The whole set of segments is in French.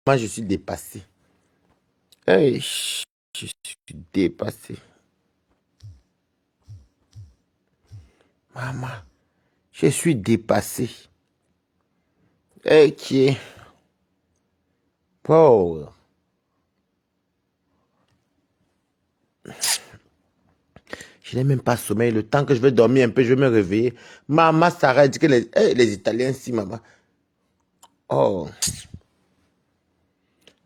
Moi, je suis dépassé. Hey, je suis dépassé. Maman, je suis dépassé. Hey, qui est pauvre. Je n'ai même pas sommeil. Le temps que je vais dormir un peu, je vais me réveiller. Maman s'arrête que les Italiens, si, maman. Oh,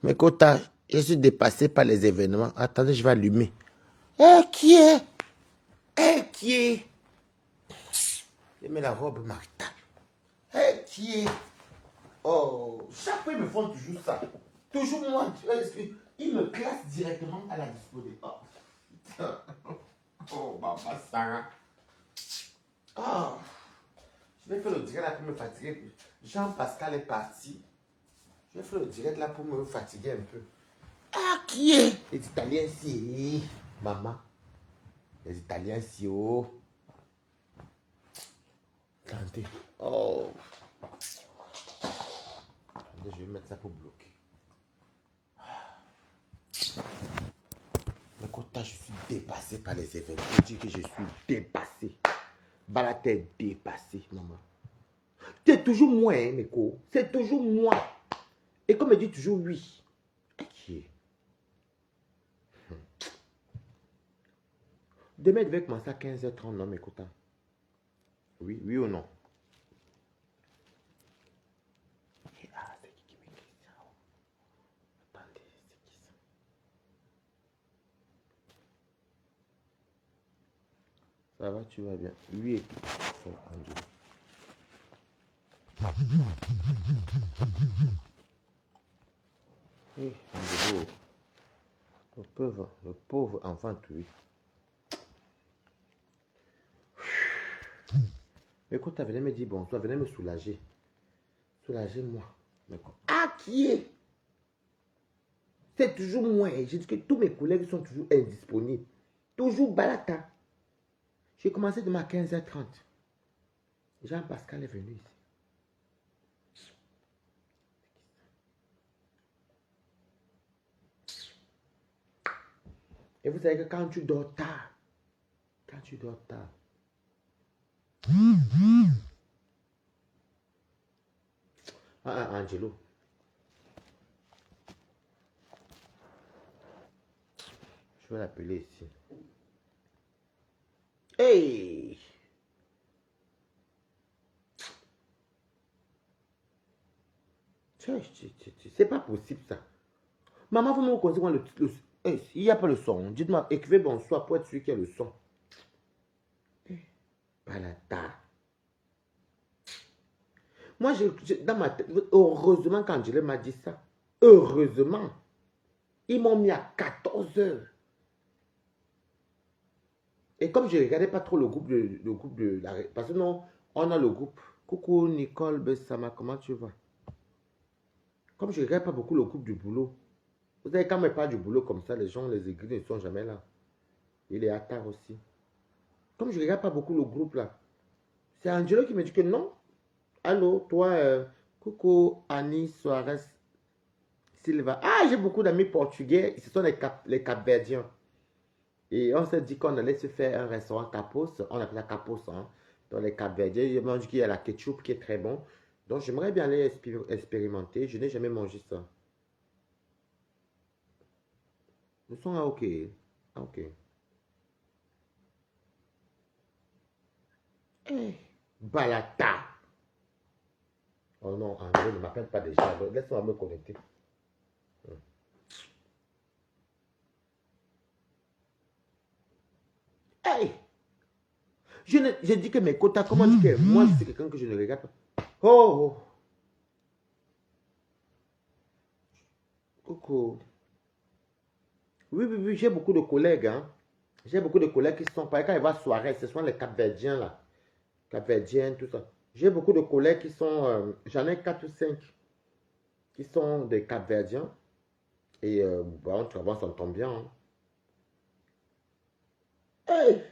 mais Kota, je suis dépassé par les événements. Attendez, je vais allumer. Eh, qui est? Eh, qui est? Je mets la robe maritale. Eh, qui est? Oh, chaque fois, ils me font toujours ça. Toujours moi. Ils me classent directement à la disponible. Oh, putain. Oh, maman Sarah. Oh, je vais faire le direct là pour me fatiguer. Jean-Pascal est parti. Je vais faire le direct là pour me fatiguer un peu. Ah, qui est? Les Italiens, si. Maman. Les Italiens, si. Oh. Attendez. Oh. Attendez, je vais mettre ça pour bloquer. Mais quand je suis dépassé par les événements, je dis que je suis dépassé. Balate est dépassé, maman. C'est toujours moi, hein, Neko. C'est toujours moi. Et comme elle dit toujours oui. Ok. Demain, elle devait commencer à 15h30, non, Mekota? Oui, oui ou non? Ah, c'est qui m'écrit ça? Attendez, c'est qui ça? Ça va, tu vas bien? Oui, et c'est Angelo. Oui, Angelo. Le pauvre enfant tué. Écoute, tu venais me dire bonsoir, venez me soulager. Soulagez-moi. Ah, qui est? C'est toujours moi. J'ai dit que tous mes collègues sont toujours indisponibles. Toujours balata. J'ai commencé demain à 15h30. Jean-Pascal est venu ici. Et vous savez que quand tu dors tard, Angelo, je vais l'appeler ici. Hey! C'est pas possible ça. Maman, vous me conseillez hey, il n'y a pas le son. Dites-moi, écrivez bonsoir pour être sûr qu'il y a le son. Balata. Moi, dans ma tête, heureusement qu'Angela m'a dit ça. Heureusement. Ils m'ont mis à 14h. Et comme je ne regardais pas trop le groupe de la... Parce que non, on a le groupe. Coucou Nicole Bessama, comment tu vas? Comme je ne regarde pas beaucoup le groupe du boulot. Vous savez, quand on me parle du boulot comme ça, les gens, les aiguilles ne sont jamais là. Il est à tard aussi. Comme je ne regarde pas beaucoup le groupe là, c'est Angelo qui me dit que non. Allô, toi, coucou Annie Soares Silva. Ah, j'ai beaucoup d'amis portugais. Ce sont les Cap-Verdiens. Et on s'est dit qu'on allait se faire un restaurant Capos. On appelle ça Capos, hein, dans les Cap-Verdiens. Je mange qu'il y a la ketchup qui est très bon. Donc, j'aimerais bien aller expérimenter. Je n'ai jamais mangé ça. Nous sommes à OK. Ah, OK. Eh, Balata. Oh non, André ne m'appelle pas déjà. Laisse-moi me connecter. Hey! Je dis que mes quotas, comment dire que moi je suis quelqu'un que je ne regarde pas. Oh! Coucou. Oui, oui, oui, j'ai beaucoup de collègues. Hein. J'ai beaucoup de collègues qui sont, par exemple, quand ils vont à soirée, ce sont les Cap-Verdiens là. Cap-Verdiens, tout ça. J'ai beaucoup de collègues qui sont, j'en ai 4 ou 5 qui sont des Cap-Verdiens. Et bon, on travaille, on s'entend bien. Hein. Hey!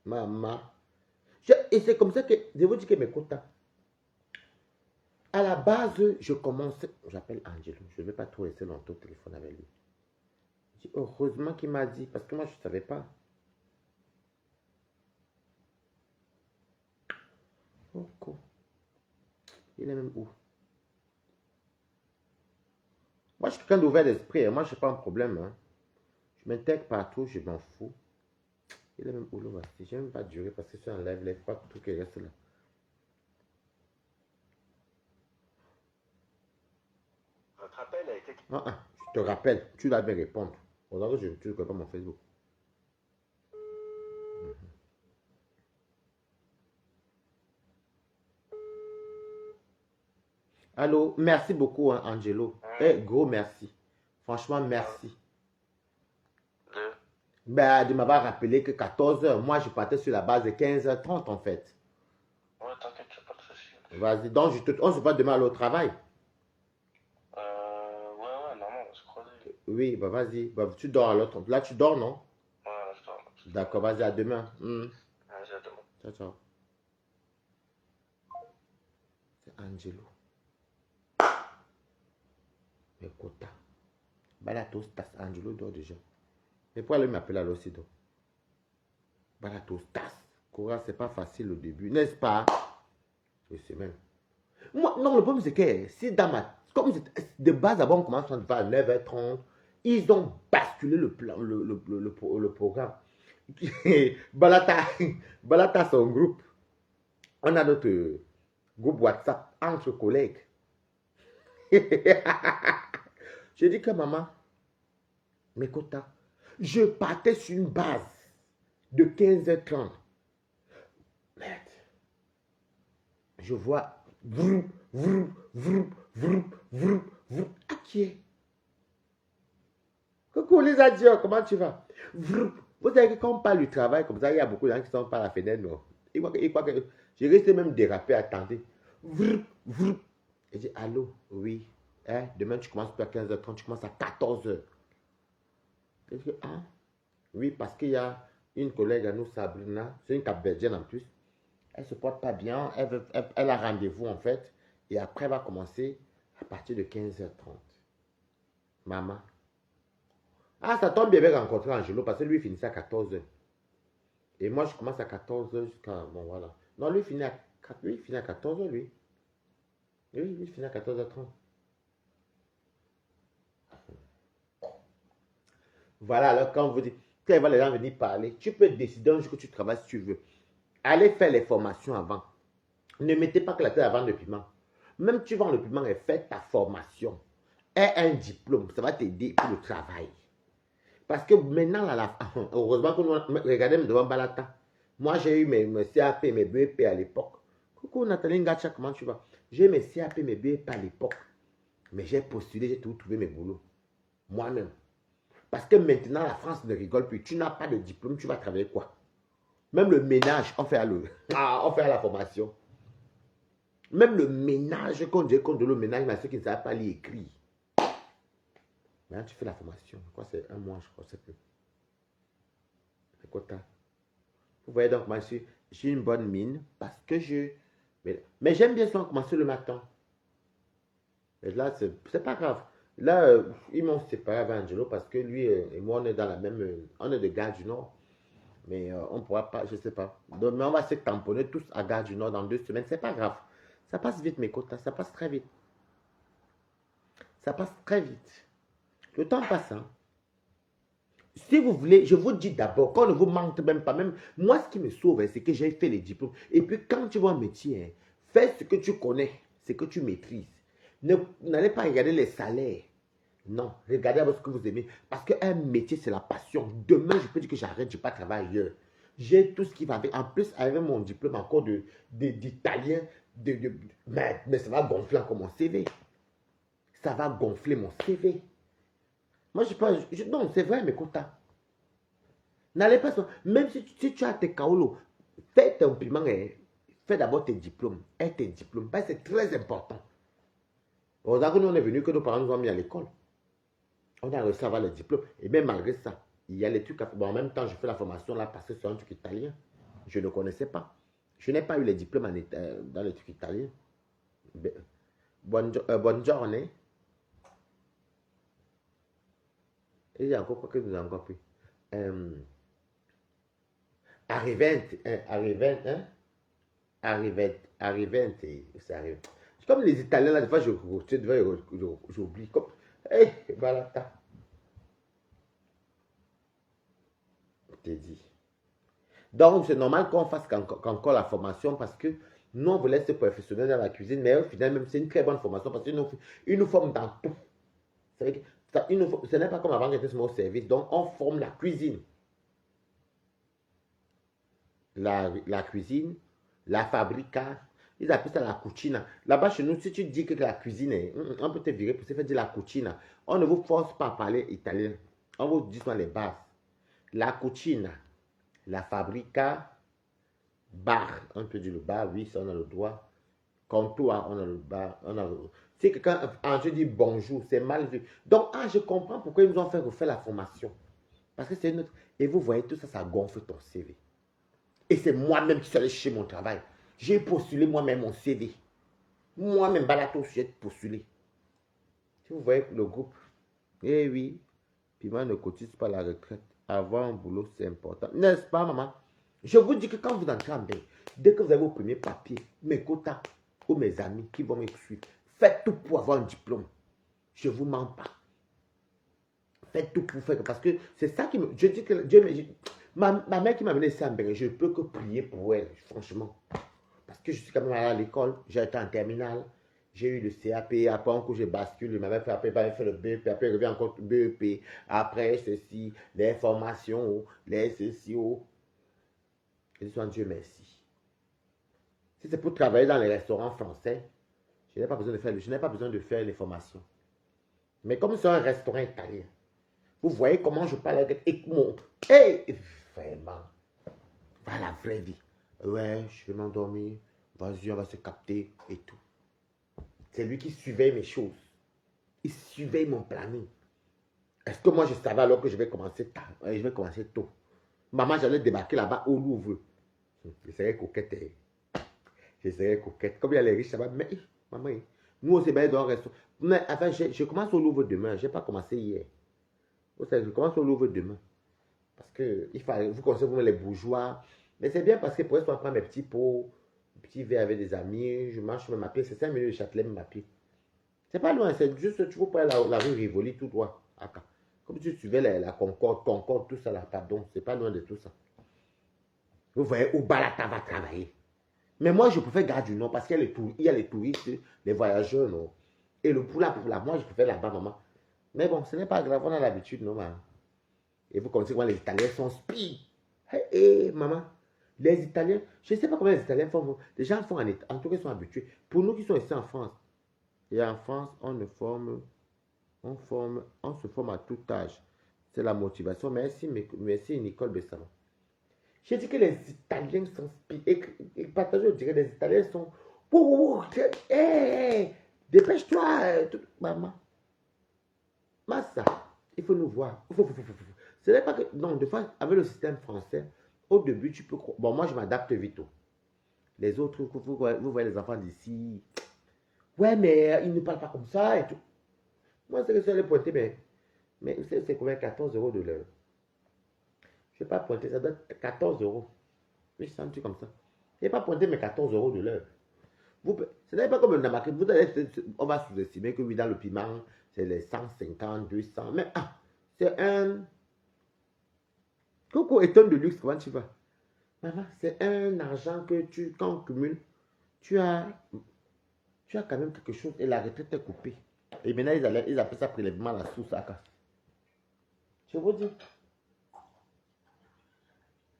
Maman. Et c'est comme ça que je vous dis que mes quotas. À la base, je commence, j'appelle Angelo, je ne vais pas trop laisser longtemps au téléphone avec lui. Je dis, heureusement qu'il m'a dit, parce que moi, je ne savais pas. Oh, cool. Il est même où? Moi, je suis quelqu'un d'ouvert d'esprit, hein. Moi, je n'ai pas un problème. Hein. Je m'intègre partout, je m'en fous. Il est même où, le voici? Je n'ai même pas duré parce que c'est un live, pas tout qui reste là. Votre appel a été... Je te rappelle, tu dois bien répondre. Aujourd'hui, tu ne connais pas mon Facebook. Allô, merci beaucoup, hein, Angelo. Gros merci. Franchement, merci. Ben, de m'avoir rappelé que 14h, moi, je partais sur la base de 15h30 en fait. Ouais, t'inquiète, pas de soucis. Vas-y, donc on se voit demain au travail. Ouais, normalement, on va se croiser. Oui, bah vas-y. Bah, tu dors à l'autre. Là, tu dors, non? Ouais, je dors. D'accord, vas-y, à demain. Vas-y, à demain. Ciao, ciao. C'est Angelo. Mais Kota. Balatos, tas. Angelo dort déjà. Mais pourquoi lui m'appeler à l'Ocido? Balatos, tas. Cora, c'est pas facile au début, n'est-ce pas? Oui, c'est même. Moi, non, le problème, c'est que si dans ma. Comme de base, avant, on commence à 9h30, ils ont basculé le plan, le programme. Balata, son groupe. On a notre groupe WhatsApp entre collègues. Je dis que maman, mais Kota, je partais sur une base de 15h30. Merde. Je vois vroom, vroom, vroom, vroom, vroom, vroom. À qui est? Coucou les adieux, comment tu vas? Vroom. Vous savez que quand on parle du travail comme ça, il y a beaucoup de gens qui sont par la fenêtre, non? Ils croient que j'ai resté même dérapé, attendez. Vroom, vroom. Et j'ai dit, allô, oui. Hein? Demain, tu commences pas à 15h30, tu commences à 14h. Et je dis, ah, oui, parce qu'il y a une collègue à nous, Sabrina, c'est une Cap-Verdienne en plus. Elle ne se porte pas bien, elle a rendez-vous en fait, et après elle va commencer à partir de 15h30. Maman. Ah, ça tombe bien, je vais rencontrer Angelo parce que lui il finissait à 14h. Et moi je commence à 14h jusqu'à. Bon voilà. Non, lui il finit à 14h lui. Oui, il finit à 14h30. Voilà, alors quand vous dites, quand les gens venir parler, tu peux décider un jour que tu travailles si tu veux. Allez faire les formations avant. Ne mettez pas que la tête avant le piment. Même tu vends le piment et fais ta formation. Aie un diplôme, ça va t'aider pour le travail. Parce que maintenant, là, heureusement que nous, regardez devant Balata. Moi, j'ai eu mes CAP, mes BEP à l'époque. Coucou Nathalie Ngacha, comment tu vas? J'ai eu mes CAP, mes BEP à l'époque. Mais j'ai postulé, j'ai tout trouvé mes boulots. Moi-même. Parce que maintenant, la France ne rigole plus. Tu n'as pas de diplôme, tu vas travailler quoi? Même le ménage, on fait à la formation. Même le ménage, quand on dit qu'on donne le ménage, mais ceux qui ne savent pas lire écrire. Maintenant, tu fais la formation. Quoi, c'est un mois, je crois, c'est plus. C'est quoi ça? Vous voyez donc, moi, j'ai une bonne mine parce que je. Mais j'aime bien souvent commencer le matin. Et là, c'est pas grave. Là, ils m'ont séparé avec Angelo parce que lui et moi, on est dans la même. On est de Gare du Nord. Mais on ne pourra pas, je ne sais pas. Donc, mais on va se tamponner tous à Gare du Nord dans 2 semaines. C'est pas grave. Ça passe vite, mes quotas. Ça passe très vite. Ça passe très vite. Le temps passe. Hein. Si vous voulez, je vous dis d'abord, qu'on ne vous manque même pas. Même moi, ce qui me sauve, c'est que j'ai fait les diplômes. Et puis, quand tu vois un métier, fais ce que tu connais, ce que tu maîtrises. N'allez pas regarder les salaires. Non, regardez ce que vous aimez. Parce qu'un métier, c'est la passion. Demain, je peux dire que j'arrête, je ne vais pas travailler ailleurs. J'ai tout ce qui va avec. En plus, avec mon diplôme encore d'italien, mais ça va gonfler encore mon CV. Ça va gonfler mon CV. Moi, je pense. Non, c'est vrai, mes quotas. N'allez pas. Même si tu as tes kaolo, fais ton paiement et fais d'abord tes diplômes. Et tes diplômes. C'est très important. Aujourd'hui, nous, on est venu que nos parents nous ont mis à l'école. On a réussi à avoir le diplôme. Et même malgré ça, il y a les trucs à faire. Bon, en même temps, je fais la formation là parce que c'est un truc italien. Je ne connaissais pas. Je n'ai pas eu les diplômes dans les trucs italiens. bonne journée. Et il y a encore quoi que nous avons encore pris. Arrivente, arrivente, hein? Arrivente, arrivente, c'est arrivente. C'est comme les Italiens, là, des fois, j'oublie. Comme, hey, voilà, je t'ai dit. Donc, c'est normal qu'on fasse encore la formation parce que nous, on voulait être professionnels dans la cuisine, mais au final, même, c'est une très bonne formation parce qu'ils nous forment dans tout. Ce n'est pas comme avant qu'on était sur au service. Donc, on forme la cuisine. La cuisine, la fabrica, ils appellent ça la cucina. Là-bas, chez nous, si tu dis que la cuisine est, on peut te virer pour se faire dire la cucina. On ne vous force pas à parler italien. On vous dit sur les bases. La cucina, la fabrica, bar, on peut dire le bar, oui, ça on a le droit. Comptoir, on a le bar, on a le... Si quelqu'un je dis bonjour, c'est mal vu. Donc, je comprends pourquoi ils nous ont fait refaire la formation. Parce que c'est notre... Et vous voyez, tout ça, ça gonfle ton CV. Et c'est moi-même qui suis allé chercher mon travail. J'ai postulé moi-même mon CV. Moi-même, Balato, j'ai postulé. Si vous voyez le groupe, eh oui, Piment ne cotise pas la retraite. Avoir un boulot, c'est important. N'est-ce pas, maman? Je vous dis que quand vous entrez en bain, dès que vous avez vos premiers papiers, mes quotas ou mes amis qui vont me suivre, faites tout pour avoir un diplôme. Je ne vous mens pas. Faites tout pour faire. Parce que c'est ça qui me... Je dis que Dieu me... Ma mère qui m'a amené ici en Bénin, je ne peux que prier pour elle, franchement. Parce que je suis quand même allé à l'école, j'ai été en terminale, j'ai eu le CAP, après un coup j'ai basculé, ma mère fait, après, fait le BEP, après il revient encore le BEP, après ceci, les formations, les ceci, je dis Dieu merci. Si c'est pour travailler dans les restaurants français, je n'ai pas besoin de faire les formations. Mais comme c'est un restaurant italien, vous voyez comment je parle avec mon... Hey, vraiment, pas la vraie vie. Ouais, je vais m'endormir, vas-y, on va se capter et tout. C'est lui qui suivait mes choses. Il suivait mon planning. Est-ce que moi je savais alors que je vais commencer tard? Je vais commencer tôt. Maman, j'allais débarquer là-bas au Louvre. Je serais coquette. Je serais coquette. Comme il y a les riches là-bas, mais maman, nous aussi, ben, dans un restaurant. Mais enfin, je commence au Louvre demain. Je n'ai pas commencé hier. Vous savez, je commence au Louvre demain. Parce que il fallait, vous connaissez vous les bourgeois. Mais c'est bien parce que pour l'instant, je prends mes petits pots, mes petits verres avec des amis. Je marche même à pied. C'est 5 minutes de Châtelet, même à pied. C'est pas loin, c'est juste, tu vois pas la rue Rivoli tout droit. Comme tu suivais la Concorde, tout ça là, pardon, c'est pas loin de tout ça. Vous voyez où Balata va travailler. Mais moi, je préfère Gare du Nord parce qu'il y a les touristes, les voyageurs, non. Et le Poula, moi, je préfère là-bas, maman. Mais bon, ce n'est pas grave, on a l'habitude, non, maman. Et vous connaissez comment les Italiens sont spies. Hé, maman, les Italiens, je ne sais pas comment les Italiens font. Les gens font en tout cas, ils sont habitués. Pour nous qui sommes ici en France, et en France, on se forme à tout âge. C'est la motivation. Merci Nicole Bessama. J'ai dit que les Italiens sont... Et partagez, je dirais, les Italiens sont... Hey, dépêche-toi, maman. Massa, il faut nous voir. Ce n'est pas que... Non, des fois, avec le système français, au début, tu peux... Bon, moi, je m'adapte vite. Les autres, vous voyez les enfants d'ici... Ouais, mais ils ne parlent pas comme ça et tout. Moi, c'est que je vais pointer, mais c'est combien? 14 € de l'heure. Je ne vais pas pointer, ça doit être 14 €. Oui, c'est un truc comme ça. Je ne vais pas pointer mes 14 € de l'heure. Ce n'est pas comme le Namaki. On va sous-estimer que oui, dans le piment, c'est les 150, 200. Mais c'est un... Coco étonne de luxe, comment tu vas? Maman, c'est un argent que quand on cumule, tu as quand même quelque chose et la retraite est coupée. Et maintenant, ils appellent ça prélèvement à la source à casse. Je vous dis.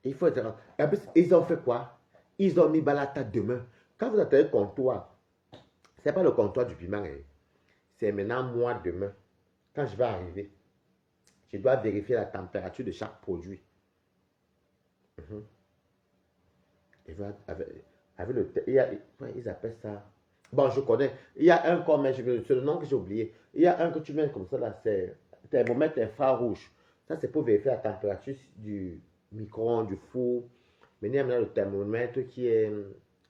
Il faut être... En plus, ils ont fait quoi? Ils ont mis Balata demain. Quand vous attendez le comptoir, ce n'est pas le comptoir du piment. C'est maintenant moi demain. Quand je vais arriver, je dois vérifier la température de chaque produit. Avec le... Ils appellent ça... Bon, je connais. Il y a un comme, mais c'est le nom que j'ai oublié. Il y a un que tu mets comme ça, là, c'est thermomètre infrarouge. Ça, c'est pour vérifier la température du micro-ondes, du four. Mais il y a maintenant le thermomètre qui est...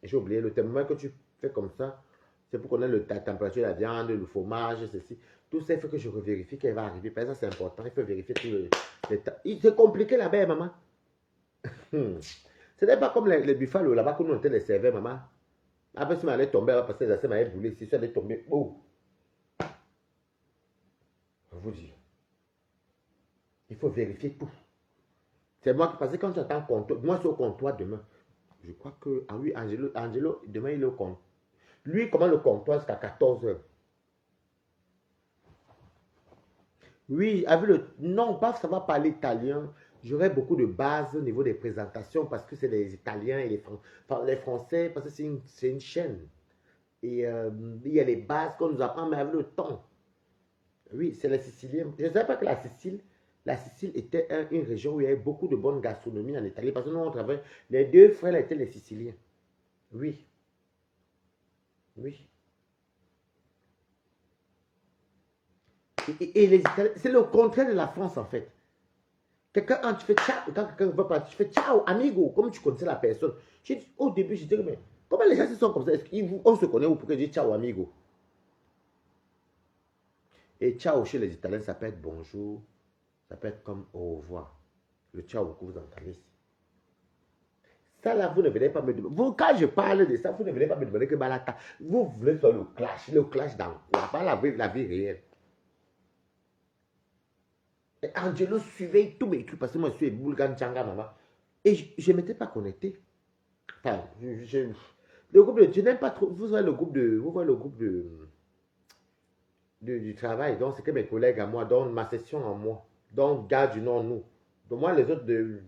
J'ai oublié, le thermomètre que tu fais comme ça. C'est pour connaître la température de la viande, le fromage, ceci. Tout ça, il faut que je revérifie qu'elle va arriver. Parce que ça, c'est important. Il faut vérifier tout le temps. C'est compliqué là-bas, maman. Ce n'est pas comme les buffalo là-bas que nous, on était les serveurs, maman. Après, si on allait tomber, parce que les assiettes m'avaient brûlé. Si ça allait tomber, oh! Je vous dis. Il faut vérifier tout. C'est moi qui, parce que quand tu attends comptoir, moi, c'est au comptoir demain. Je crois que, ah oui, Angelo, demain, il est au comptoir. Lui, comment le comptoir jusqu'à 14 h. Oui, avec le... Non, pas ça va parler italien. J'aurai beaucoup de bases au niveau des présentations parce que c'est les Italiens et les Français, parce que c'est une chaîne. Et il y a les bases qu'on nous apprend, mais avec le temps. Oui, c'est les Siciliens. Je ne savais pas que la Sicile était une région où il y avait beaucoup de bonne gastronomie en Italie. Parce que nous, on travaille. Les deux frères étaient les Siciliens. Oui. Oui. Et les Italiens, c'est le contraire de la France en fait. Quelqu'un, quand tu fais ciao, quand quelqu'un va partir, tu fais ciao, amigo, comme tu connaissais la personne. Au début, je disais, mais comment les gens se sont comme ça? On se connaît ou pourquoi je dis ciao, amigo? Et ciao chez les Italiens, ça peut être bonjour, ça peut être comme au revoir. Le ciao que vous entendez ici. Ça là, vous ne venez pas me demander. Quand je parle de ça, vous ne venez pas me demander que Balata. Vous voulez faire le clash dans quoi? Pas la vie réelle. Et Angelo suivait tous mes trucs parce que moi je suis Boulgan Changa, maman. Et je ne m'étais pas connecté. Enfin, le groupe de. Je n'aime pas trop. Vous voyez le groupe de. Vous voyez le groupe du travail. Donc, c'est que mes collègues à moi. Donc, ma session en moi. Donc, garde du nom nous. Donc, moi, les autres de.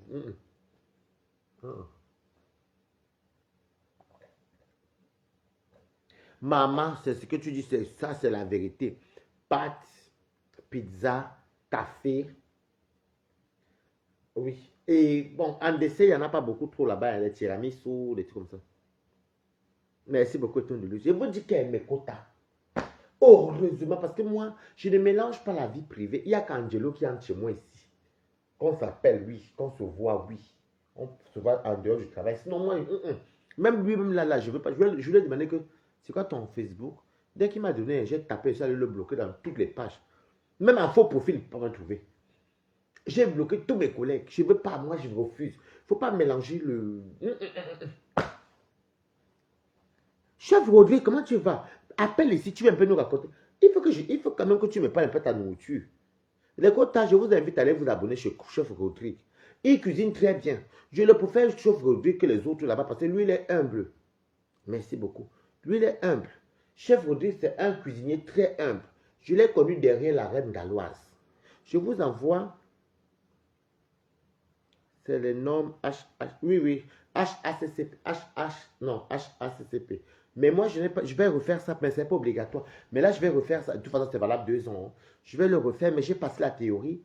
Maman, c'est ce que tu dis, ça, c'est la vérité. Pâtes, pizza, café. Oui. Et bon, en dessert, il n'y en a pas beaucoup trop là-bas. Il y a les tiramisu, des trucs comme ça. Merci beaucoup, Ton de Luce. Je vous dis qu'elle est mes quotas. Heureusement, parce que moi, je ne mélange pas la vie privée. Il y a qu'Angelo qui entre chez moi ici. Qu'on s'appelle, oui. Qu'on se voit, oui. On se voit en dehors du travail. Sinon, moi, même lui, même là, je veux pas. Je lui ai demandé que c'est quoi ton Facebook? Dès qu'il m'a donné, j'ai tapé, j'allais le bloquer dans toutes les pages. Même en faux profil, il ne peut pas me trouver. J'ai bloqué tous mes collègues. Je ne veux pas, moi, je refuse. Il ne faut pas mélanger le. Chef Rodrigue, comment tu vas? Appelle ici, tu veux un peu nous raconter. Il faut quand même que tu me parles un peu de ta nourriture. Les quotas, je vous invite à aller vous abonner chez Chef Rodrigue. Il cuisine très bien. Je le préfère Chef Rodrigue que les autres là-bas parce que lui, il est humble. Merci beaucoup. Lui, il est humble. Chef Rodrigue, c'est un cuisinier très humble. Je l'ai connu derrière la reine galloise. Je vous envoie. C'est les normes oui, oui. HACCP. Non, HACCP. Mais moi, je vais refaire ça, mais ce n'est pas obligatoire. Mais là, je vais refaire ça. De toute façon, c'est valable 2 ans. Je vais le refaire, mais j'ai passé la théorie.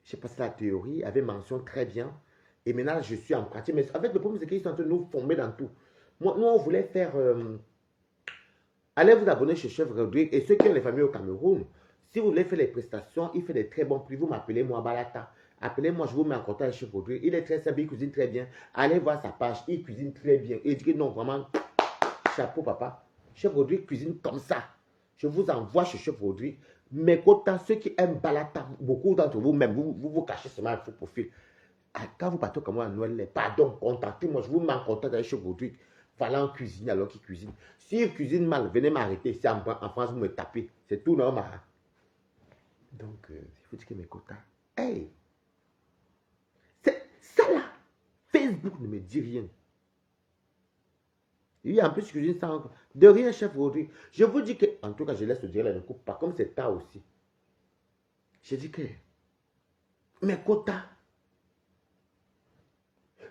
J'ai passé la théorie avec mention très bien. Et maintenant, je suis en pratique. Mais en fait, le problème, c'est qu'ils sont en train de nous former dans tout. Moi, nous, on voulait faire... allez vous abonner chez Chef Rodrigue. Et ceux qui ont les familles au Cameroun, si vous voulez faire les prestations, il fait des très bons prix. Vous m'appelez, moi, Balata. Appelez-moi, je vous mets en contact avec Chef Rodrigue. Il est très simple, il cuisine très bien. Allez voir sa page, il cuisine très bien. Et dit que non, vraiment... Chapeau, papa. Chef Rodrigue cuisine comme ça. Je vous envoie chez Chef Rodrigue. Mais quotas, ceux qui aiment Balata, beaucoup d'entre vous, même, vous cachez seulement un faux profil. Quand vous partez comme moi à Noël, pardon, contactez-moi. Je vous mets en contact avec Chef Rodrigue. Voilà en cuisine alors qu'il cuisine. S'il cuisine mal, venez m'arrêter. Ici en France, vous me tapez. C'est tout normal. Donc, il faut dire que mes quotas. Hey! Ça là, Facebook ne me dit rien. Oui, en plus, je cuisine ça encore. De rien, Chef Rodrigue. Je vous dis que, en tout cas, je laisse le dire, ne coupe pas, comme c'est tard aussi. Je dis que, mes quotas.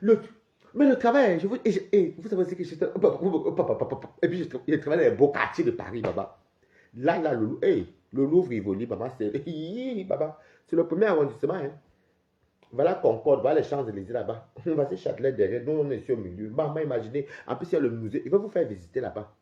Mais le travail, vous savez ce que je... Et puis, je travaille dans les beaux quartiers de Paris, baba. Là, le Louvre, Rivoli, baba, c'est le premier arrondissement, hein. Voilà Concorde, voilà les Champs-Élysées là-bas. Voici Châtelet derrière, nous on est ici au milieu. Maman, imaginez, en plus il y a le musée, il va vous faire visiter là-bas.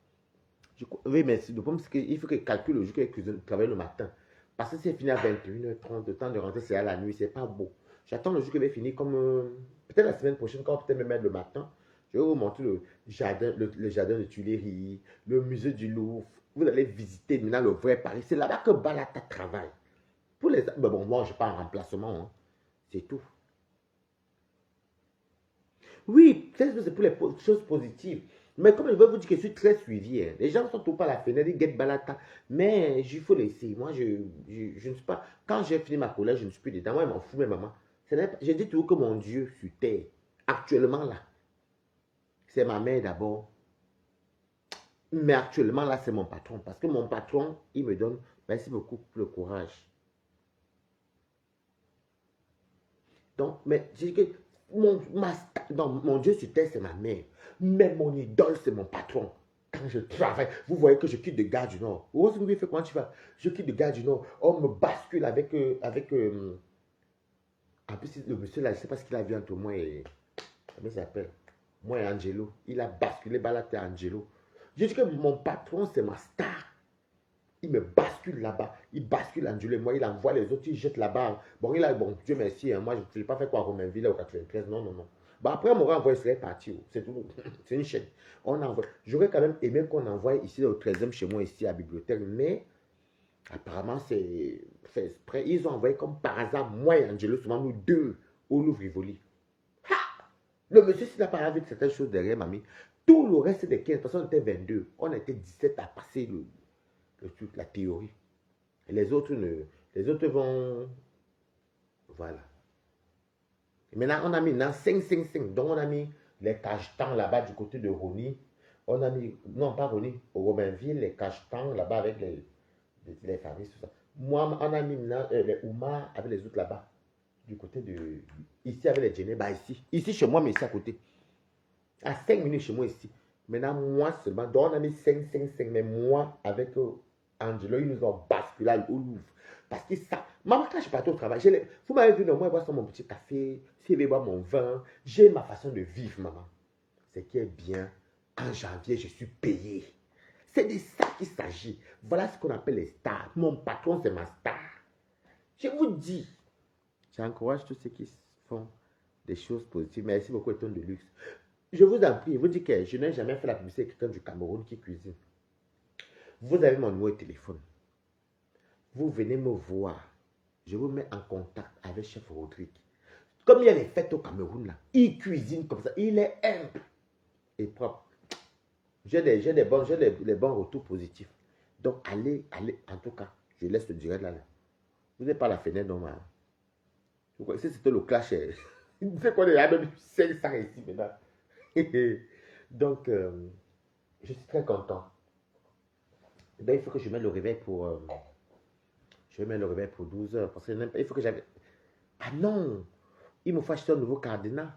Oui, merci. Le problème, c'est qu'il faut qu'il calcule le jour qu'il travaille le matin. Parce que si c'est fini à 21h30, le temps de rentrer, c'est à la nuit, c'est pas beau. J'attends le jour qu'il va finir comme peut-être la semaine prochaine, quand peut-être me mettre le matin. Je vais vous montrer le jardin de Tuileries, le musée du Louvre. Vous allez visiter maintenant le vrai Paris. C'est là-bas que Balata travaille. Pour les... Mais bon, moi, je n'ai pas un remplacement. Hein. C'est tout. Oui, peut-être que c'est pour les choses positives. Mais comme je vais vous dire que je suis très suivi, hein. Les gens sont tout par la fenêtre, ils guettent Balata. Mais il faut laisser. Moi, je ne suis pas. Quand j'ai fini ma collège, je ne suis plus dedans. Moi, je m'en fous, mes mamans. Je dis toujours que mon Dieu sur terre, actuellement là, c'est ma mère d'abord. Mais actuellement là, c'est mon patron. Parce que mon patron, il me donne, merci beaucoup pour le courage. Donc, mais je dis que mon Dieu sur terre, c'est ma mère. Mais mon idole, c'est mon patron. Quand je travaille, vous voyez que je quitte de Gare du Nord. Où est-ce que vous faites quand tu vas? Je quitte de Gare du Nord. On me bascule en plus, le monsieur là, je ne sais pas ce qu'il a vu entre moi et. Comment il s'appelle? Moi et Angelo. Il a basculé Balata Angelo. Je dis que mon patron, c'est ma star. Il me bascule là-bas. Il bascule Angelo et moi. Il envoie les autres. Il jette là-bas. Bon, Dieu merci. Hein, moi, je n'ai pas fait quoi à Romainville au 93. Non, non, non. Bon, après, on m'aurait envoyé, serait parti. C'est tout. C'est une chaîne. On envoie. J'aurais quand même aimé qu'on envoie ici au 13e chez moi, ici à la bibliothèque. Mais apparemment, c'est fait exprès. Ils ont envoyé comme par hasard, moi et Angelo, souvent nous deux, au Louvre Rivoli. Le monsieur, s'il n'a pas avec certaines choses derrière, mamie, tout le reste des 15, parce qu'on était 22, on était 17 à passer le truc, la théorie. Et les autres vont, voilà. Et maintenant, on a mis 5, 5, 5. Donc, on a mis les cachetans là-bas du côté de Rony. On a mis, non, pas Rony, au Romainville, les cachetans là-bas avec les familles, tout ça. Moi, on a mis les Ouma avec les autres là-bas. Du côté de, ici avec les Djeneba, ici. Ici chez moi, mais ici à côté. À 5 minutes chez moi ici. Maintenant, moi seulement. Donc, on a mis 5, 5, 5. Mais moi, avec Angelo, ils nous ont basculé au Louvre. Parce que ça. Maman, quand je partais au travail, vous m'avez vu, non, moi, je bois mon petit café. Si je vais boire mon vin, j'ai ma façon de vivre, maman. Ce qui est bien, en janvier, je suis payé. C'est de ça qu'il s'agit. Voilà ce qu'on appelle les stars. Mon patron, c'est ma star. Je vous dis, j'encourage tous ceux qui font des choses positives. Merci beaucoup, Étonne de Luxe. Je vous en prie, je vous dis que je n'ai jamais fait la publicité avec quelqu'un du Cameroun qui cuisine. Vous avez mon numéro de téléphone. Vous venez me voir. Je vous mets en contact avec Chef Rodrigue. Comme il y a les fêtes au Cameroun, là, il cuisine comme ça. Il est humble et propre. J'ai des bons retours positifs. Donc, allez, en tout cas, je laisse le direct là. Vous n'êtes pas à la fenêtre normale. Si c'était le clash, c'est qu'on est à même 500 ici maintenant. Donc, je suis très content. Ben, il faut que je mette le réveil pour. Je vais mettre le réveil pour 12 heures. Parce que il faut que j'avais. Ah non! Il me faut acheter un nouveau cadenas.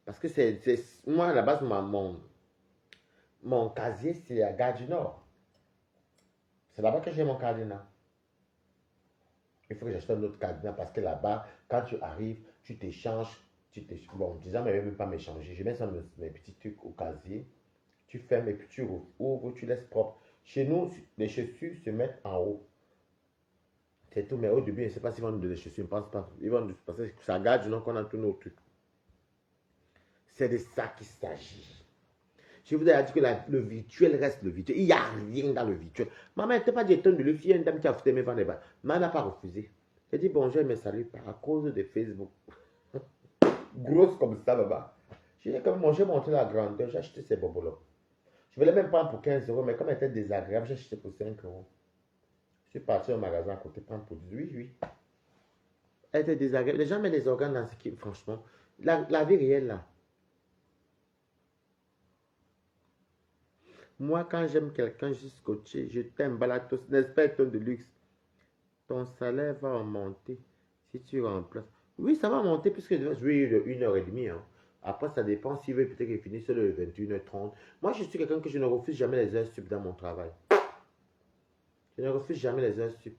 Parce que c'est. Moi, à la base, mon casier, c'est à Gare du Nord. C'est là-bas que j'ai mon cadenas. Il faut que j'achète un autre cadenas parce que là-bas, quand tu arrives, tu t'échanges. Bon, disons, mais même pas m'échanger. Je mets ça mes petits trucs au casier. Tu fermes et puis tu ouvres, tu laisses propre. Chez nous, les chaussures se mettent en haut. C'est tout, mais au début, je ne sais pas s'ils vont nous donner des chaussures, je ne pense pas. Ils vont nous passer, ça garde du nom qu'on a tous nos trucs. C'est de ça qu'il s'agit. Je vous ai dit que le virtuel reste le virtuel. Il n'y a rien dans le virtuel. Maman, elle n'était pas dit de luxe. Il y a une dame qui a foutu mes ventes. Mais elle n'a pas refusé. Elle dit bonjour, mais salut, à cause de Facebook. Grosse comme ça, là-bas. J'ai quand même, j'ai montré la grandeur, j'ai acheté ces bonbons-là. Je voulais même prendre pour 15 euros, mais comme elle était désagréable, j'ai acheté pour 5 euros. Je suis parti au magasin à côté prendre pour 10. Oui, oui. Elle était désagréable. Les gens mettent des organes dans ce qui, franchement, la vie réelle là. Moi, quand j'aime quelqu'un, je suis scotché. Je t'aime, Balatos, n'est-ce pas, ton de luxe? Ton salaire va monter si tu remplaces. Oui, ça va monter puisque je vais 1h30. Hein. Après, ça dépend s'il veut peut-être qu'il finisse le 21h30. Moi, je suis quelqu'un que je ne refuse jamais les heures sup dans mon travail. Je ne refuse jamais les heures sup.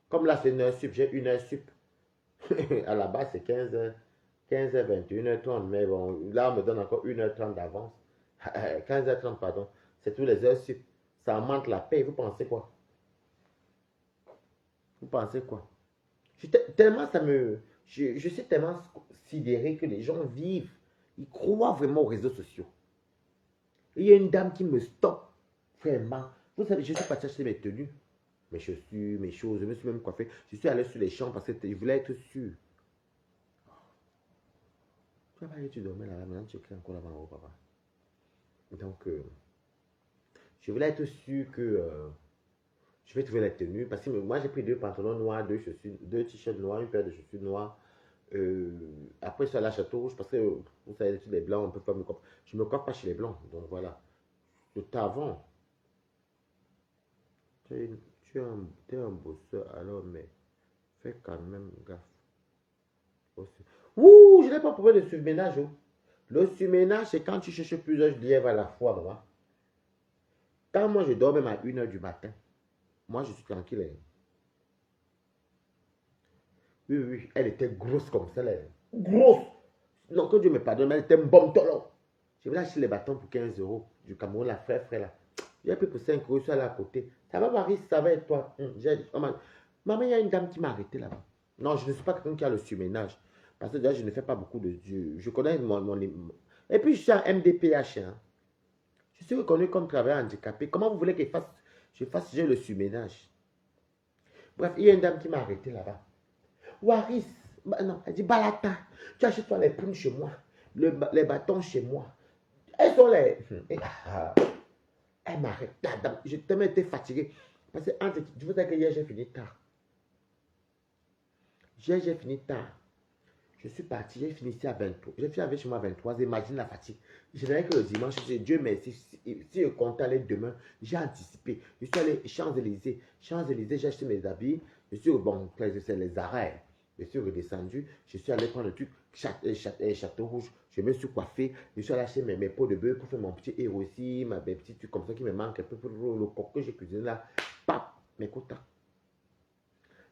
Comme là, c'est une heure sup, j'ai une heure sup. À la base, c'est 15h, 15h, 21h30. Mais bon, là, on me donne encore 1h30 d'avance. 15h30, pardon. C'est tous les heures sup. Ça augmente la paix. Vous pensez quoi? Vous pensez quoi? Tellement ça me. Je suis tellement sidéré que les gens vivent. Ils croient vraiment aux réseaux sociaux. Et il y a une dame qui me stoppe vraiment. Vous savez, je suis parti acheter mes tenues, mes chaussures, mes choses. Je me suis même coiffé. Je suis allé sur les champs parce que je voulais être sûr. Tu vas pas aller, tu dormais là-bas. Maintenant, tu écris encore là-bas en haut, papa. Donc, je voulais être sûr que je vais trouver la tenue. Parce que moi, j'ai pris 2 pantalons noirs, 2 chaussures, 2 t-shirts noirs, une paire de chaussures noires. Après, je suis allé à Château Rouge parce que vous savez, les blancs, on peut pas me coiffer. Je ne me coiffe pas chez les blancs. Donc voilà. C'était avant. Tu es un bosseur alors, mais fais quand même gaffe. Aussi. Ouh, je n'ai pas trouvé de surménage. Oh. Le surménage, c'est quand tu cherches plusieurs lièvres à la fois, maman. Quand moi, je dors même à 1h du matin, moi, je suis tranquille. Hein. Oui, oui, elle était grosse comme ça, là. Grosse. Non, que Dieu me pardonne, mais elle était un bon tolo. Je vais acheter les bâtons pour 15 euros du Cameroun, la frère, là. J'ai pris pour 5 euros, je suis allé à côté. Ça va, Marie, ça va être toi. J'ai dit, oh, maman, il y a une dame qui m'a arrêté là-bas. Non, je ne suis pas quelqu'un qui a le surménage. Parce que déjà, je ne fais pas beaucoup de Dieu. Je connais mon. Et puis, je suis un MDPH. Hein. Je suis reconnu comme travailleur handicapé. Comment vous voulez que je fasse le surménage? Bref, il y a une dame qui m'a arrêté là-bas. Waris, non, elle dit, Balata, tu achètes toi les plumes chez moi, les bâtons chez moi. Elles sont les. Elle m'arrête. J'ai tellement été fatigué. Parce que, je vous dis que hier, j'ai fini tard. J'ai fini tard. Je suis parti, j'ai fini ici à 23. J'ai fini avec chez moi à 23. Imagine la fatigue. Je n'avais que le dimanche. Je dis, Dieu merci. Si je comptais aller demain, j'ai anticipé. Je suis allé Champs-Élysées. Champs-Élysées, j'ai acheté mes habits. Je suis, bon, c'est les arrêts. Je suis redescendu. Je suis allé prendre le truc. Château Rouge. Je me suis coiffé. Je suis allé acheter mes pots de bœuf pour faire mon petit héroïsme, mes petits trucs comme ça qui me manquent un peu pour le coq que j'ai cuisiné là. Pap, mes quotas.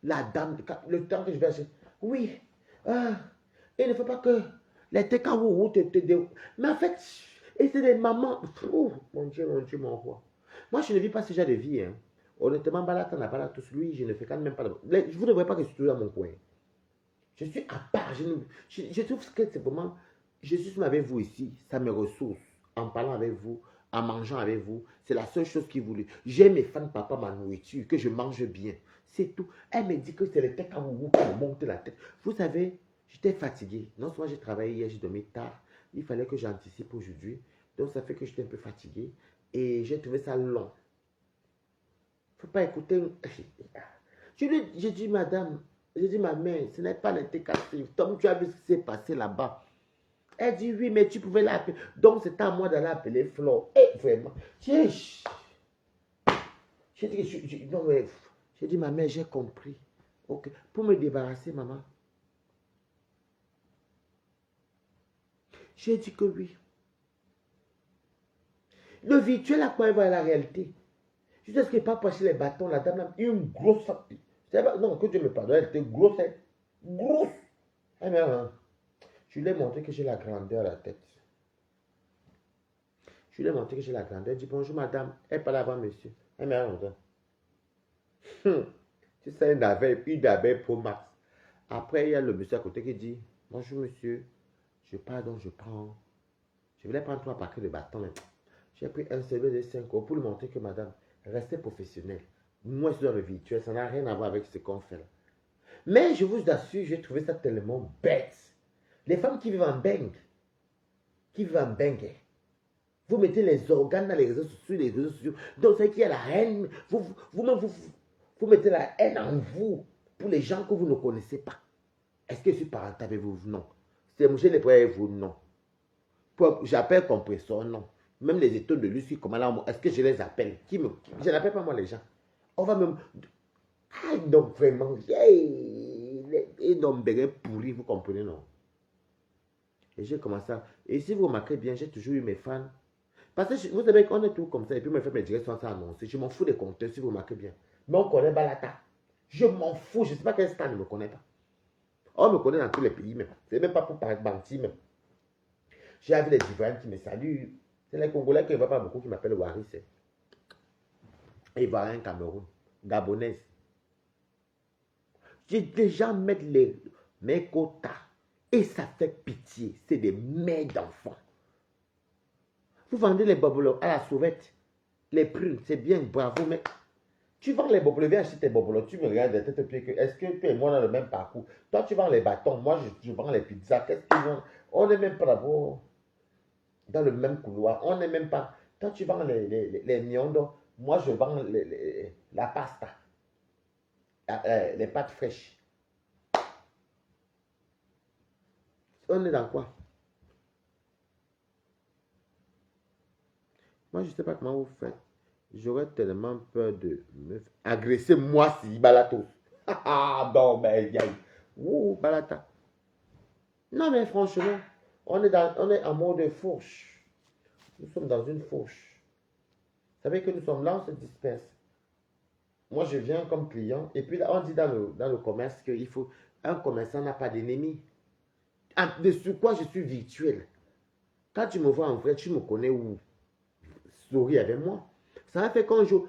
La dame, le temps que je vais acheter. Oui. Ah. Il ne faut pas que les TKW te. Mais en fait, et c'est des mamans. Oh, mon Dieu, mon roi. Moi, je ne vis pas ce genre de vie. Hein. Honnêtement, Balata n'a pas là tous. Lui, je ne fais quand même pas. Je vous ne voyez pas que je suis toujours dans mon coin. Je suis à part. Je trouve que c'est vraiment. Je suis avec vous ici. Ça me ressource. En parlant avec vous, en mangeant avec vous. C'est la seule chose qu'il voulait. J'aime mes fans, papa, ma nourriture, que je mange bien. C'est tout. Elle me dit que c'est les TKW qui me montent la tête. Vous savez. J'étais fatigué. Non seulement j'ai travaillé hier, j'ai dormi tard. Il fallait que j'anticipe aujourd'hui. Donc ça fait que j'étais un peu fatigué. Et j'ai trouvé ça long. Il ne faut pas écouter. J'ai dit, madame, j'ai dit, ma mère, ce n'est pas l'intégratif. Tom, tu as vu ce qui s'est passé là-bas. Elle dit, oui, mais tu pouvais l'appeler. Donc c'est à moi d'aller appeler Flo. Et vraiment. J'ai dit, non, mais j'ai dit, ma mère, j'ai compris. Ok. Pour me débarrasser, maman. J'ai dit que oui. Le virtuel a quoi voir la réalité. Je sais ce qui n'est pas passé les bâtons, la dame, une grosse. Non, que Dieu me pardonne, elle était grosse. Elle, grosse. Eh bien, je lui ai montré que j'ai la grandeur à la tête. Je lui ai montré que j'ai la grandeur. Elle dit bonjour madame. Elle parle avant monsieur. Eh bien, tu sais, une abeille Pro Max. Après, il y a le monsieur à côté qui dit bonjour monsieur. Je pardon, je prends. Je voulais prendre 3 paquets de bâtons, mais j'ai pris un seul de 5 euros pour lui montrer que madame, restez professionnelle. Moi, je suis dans le virtuel, ça n'a rien à voir avec ce qu'on fait là. Mais je vous assure, j'ai trouvé ça tellement bête. Les femmes qui vivent en bang, vous mettez les organes dans les réseaux sociaux, donc c'est qu'il y a la haine, vous mettez la haine en vous pour les gens que vous ne connaissez pas. Est-ce que je suis parental avec vous? Non. C'est moi, je les prends avec vous? Non. J'appelle compresseur? Non. Même les étoiles de Lucie, comment là, est-ce que je les appelle? Je n'appelle pas moi les gens. On va même. Ah, donc vraiment, les noms pourris, vous comprenez, non? Et j'ai commencé à. Et si vous remarquez bien, j'ai toujours eu mes fans. Parce que vous savez qu'on est tout comme ça, et puis me fait mes directs sans ça annoncer. Je m'en fous des compteurs, si vous remarquez bien. Mais on connaît Balata. Je m'en fous, je ne sais pas quel star ne me connaît pas. On me connaît dans tous les pays même. C'est même pas pour paraître banti même. J'ai vu les Ivoiriens qui me saluent. C'est les Congolais qui ne voient pas beaucoup qui m'appellent Waris. Ivoirien Cameroun. Gabonaise. J'ai déjà mis mes quotas. Et ça fait pitié. C'est des mères d'enfants. Vous vendez les bobolos à la sauvette. Les prunes, c'est bien, bravo, mais tu vends les bobolos, viens acheter tes bobolos, tu me regardes de tête aux pieds que est-ce que tu et moi dans le même parcours? Toi, tu vends les bâtons, moi, je vends les pizzas. Qu'est-ce qu'ils vont? On n'est même pas d'abord dans le même couloir. On n'est même pas. Toi, tu vends les miondos, moi, je vends la pasta, les pâtes fraîches. On est dans quoi? Moi, je ne sais pas comment vous faites. J'aurais tellement peur de me agresser moi si balato. Ah, bon, ben, y'a. Ouh, balata. Non, mais franchement, on est en mode fourche. Nous sommes dans une fourche. Vous savez que nous sommes là, on se disperse. Moi, je viens comme client. Et puis, là, on dit dans le commerce qu'il faut. Un commerçant n'a pas d'ennemi. De quoi je suis virtuel. Quand tu me vois en vrai, tu me connais où? Souris avec moi. Ça a fait qu'un jour,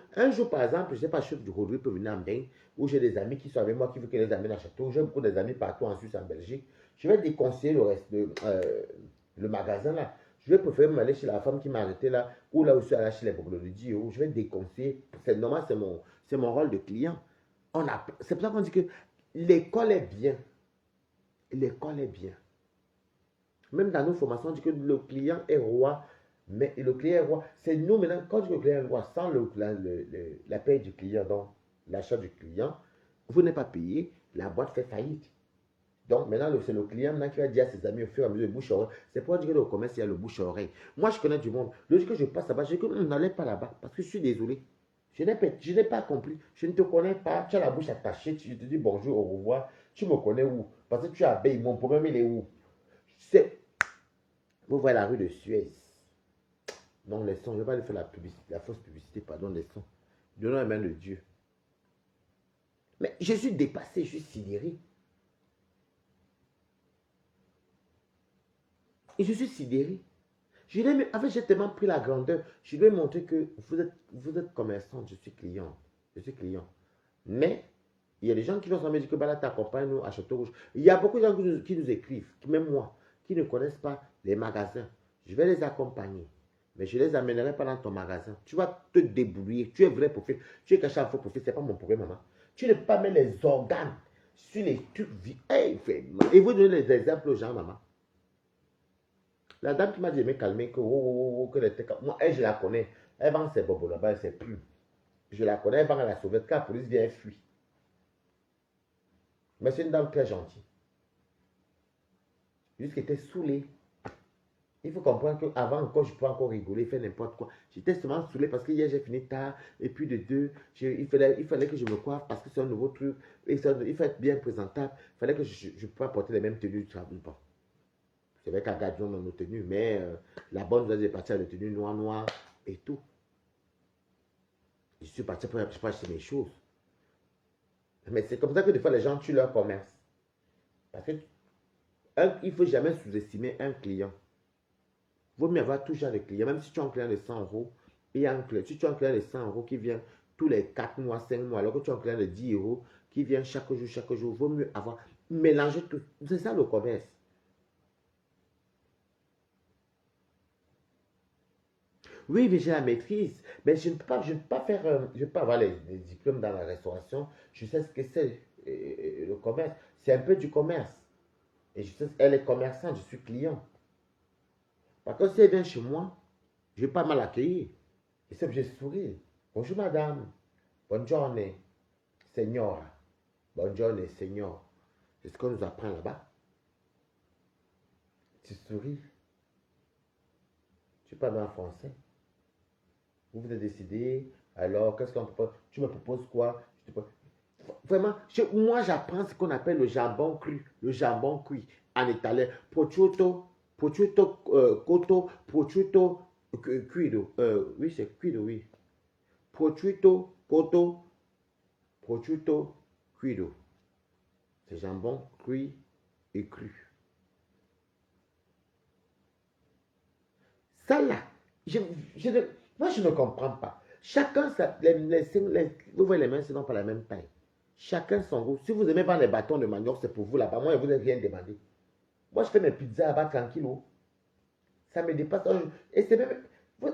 par exemple, je ne sais pas, chef du Rodrigue peut venir en bain, où j'ai des amis qui sont avec moi, qui veulent que les amènent à Château. J'ai beaucoup d'amis partout en Suisse, en Belgique. Je vais déconseiller le magasin là. Je vais préférer m'aller chez la femme qui m'a arrêté là, ou là où je suis allé chez les bobolos de 10 euros. Je vais déconseiller. C'est normal, c'est mon rôle de client. C'est pour ça qu'on dit que l'école est bien. L'école est bien. Même dans nos formations, on dit que le client est roi. Mais le client est roi. C'est nous maintenant, quand le client est roi, sans la paye du client, donc l'achat du client, vous n'êtes pas payé, la boîte fait faillite. Donc maintenant, c'est le client maintenant qui va dire à ses amis au fur et à mesure de bouche-oreille. C'est pour dire que le commerce, il y a le bouche-oreille. Moi, je connais du monde. Le jour que je passe là-bas, je dis que n'allez pas là-bas parce que je suis désolé. Je n'ai pas compris. Je ne te connais pas. Tu as la bouche attachée. Je te dis bonjour, au revoir. Tu me connais où? Parce que tu as payé. Mon problème, il est où? Vous voyez la rue de Suez. Non, les sons, je ne vais pas lui faire la fausse publicité, pardon, les sons. Donnons la main de Dieu. Mais je suis dépassé, je suis sidéré. Et je suis sidéré. En fait, j'ai tellement pris la grandeur. Je lui ai montré que vous êtes commerçant, je suis client. Je suis client. Mais, il y a des gens qui vont s'en dire que Bala t'accompagne nous à Château-Rouge. Il y a beaucoup de gens qui nous écrivent, même moi, qui ne connaissent pas les magasins. Je vais les accompagner. Mais je les amènerai pas dans ton magasin. Tu vas te débrouiller. Tu es vrai profil. Tu es caché en faux profil. Ce n'est pas mon problème, maman. Tu ne peux pas mettre les organes sur les trucs. Hey, et vous donnez les exemples aux gens, maman. La dame qui m'a dit de me calmer, que moi, elle, je la connais. Elle vend ses bobos là-bas, elle ne sait plus. Je la connais, elle vend à la sauvette. Quand la police vient, elle fuit. Mais c'est une dame très gentille. Juste qu'elle était saoulée. Il faut comprendre qu'avant encore, je pouvais encore rigoler, faire n'importe quoi. J'étais seulement saoulé parce que hier, j'ai fini tard. Et puis de deux, il fallait que je me coiffe parce que c'est un nouveau truc. Et il faut être bien présentable. Il fallait que je ne pouvais pas porter les mêmes tenues du travail. Bon. C'est vrai qu'à gardions nos tenues, mais la bonne nouvelle est partie à la tenue noire et tout. Je suis parti pour acheter mes choses. Mais c'est comme ça que des fois, les gens tuent leur commerce. Parce que il ne faut jamais sous-estimer un client. Vaut mieux avoir toujours des clients, même si tu as un client de 100 euros, et si tu as un client de 100 euros qui vient tous les 4 mois, 5 mois, alors que tu as un client de 10 euros qui vient chaque jour, vaut mieux avoir mélangé tout. C'est ça le commerce. Oui, mais j'ai la maîtrise, mais je ne peux pas faire, je ne peux pas avoir les diplômes dans la restauration. Je sais ce que c'est le commerce. C'est un peu du commerce. Et je sais, elle est commerçante, je suis client. Par contre, si elle vient chez moi, je ne vais pas mal accueillir. Et c'est obligé de sourire. Bonjour madame. Bonne journée, seigneur. Bonne journée, seigneur. C'est ce qu'on nous apprend là-bas. Tu souris. Tu parles en français. Vous vous êtes décidé. Alors, qu'est-ce qu'on propose? Tu me proposes quoi? Vraiment, moi j'apprends ce qu'on appelle le jambon cru. Le jambon cuit en italien. Prosciutto, cotto, prosciutto, cuido. Oui, c'est cuido, oui. Prosciutto, cotto, prosciutto, cuido. C'est jambon cuit et cru. Ça là, moi je ne comprends pas. Chacun, vous voyez les mains, ce n'est pas la même taille. Chacun son goût. Si vous aimez vendre les bâtons de manioc, c'est pour vous là-bas. Moi, je ne vous ai rien demandé. Moi, je fais mes pizzas là-bas tranquille. Oh. Ça me dépasse. Et c'est même.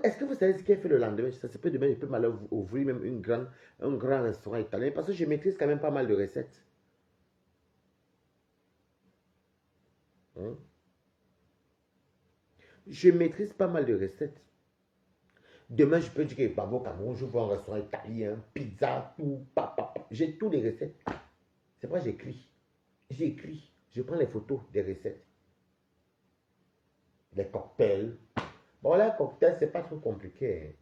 Est-ce que vous savez ce qu'elle fait le lendemain? Ça se peut demain, je peux m'aller ouvrir même un grand restaurant italien parce que je maîtrise quand même pas mal de recettes. Hein. Je maîtrise pas mal de recettes. Demain, je peux dire que bah, au Cameroun, je vois un restaurant italien, pizza, tout, papa. J'ai tous les recettes. C'est pourquoi j'écris. J'écris. Je prends les photos des recettes. Les cocktails. Bon, là, cocktail, c'est pas trop compliqué. Hein.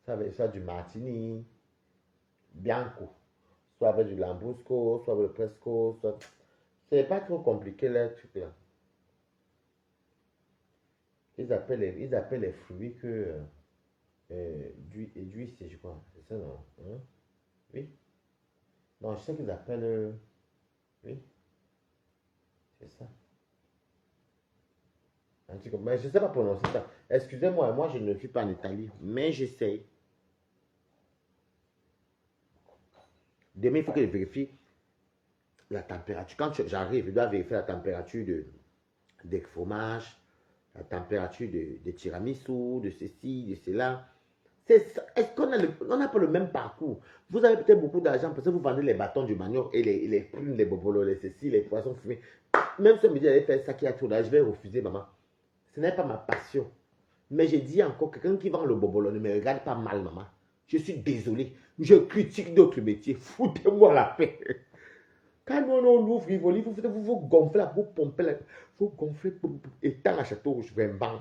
Ça avec soit du martini, bianco, soit avec du lambrusco, soit avec le fresco, soit... C'est pas trop compliqué, là, truc là. Ils appellent les fruits que... d'huile, je crois. C'est ça, non? Hein? Oui. Non, je sais qu'ils appellent... oui, c'est ça. Un truc mais je ne sais pas prononcer ça. Excusez-moi, moi je ne suis pas en Italie, mais j'essaie. Demain, il faut que je vérifie la température. Quand j'arrive, je dois vérifier la température des fromages, la température de tiramisu, de ceci, de cela. Est-ce qu'on a on n'a pas le même parcours? Vous avez peut-être beaucoup d'argent parce que vous vendez les bâtons du manioc et les prunes, les bobolos, les ceci, les poissons fumés. Même si on me dit d'aller faire ça qui a trop d'âge, je vais refuser, maman. Ce n'est pas ma passion. Mais j'ai dit encore, quelqu'un qui vend le bobolo ne me regarde pas mal, maman. Je suis désolé. Je critique d'autres métiers. Foutez-moi la paix. Quand on ouvre Rivoli, vous gonflez, vous pompez, vous gonflez, étant à Château Rouge, vraiment.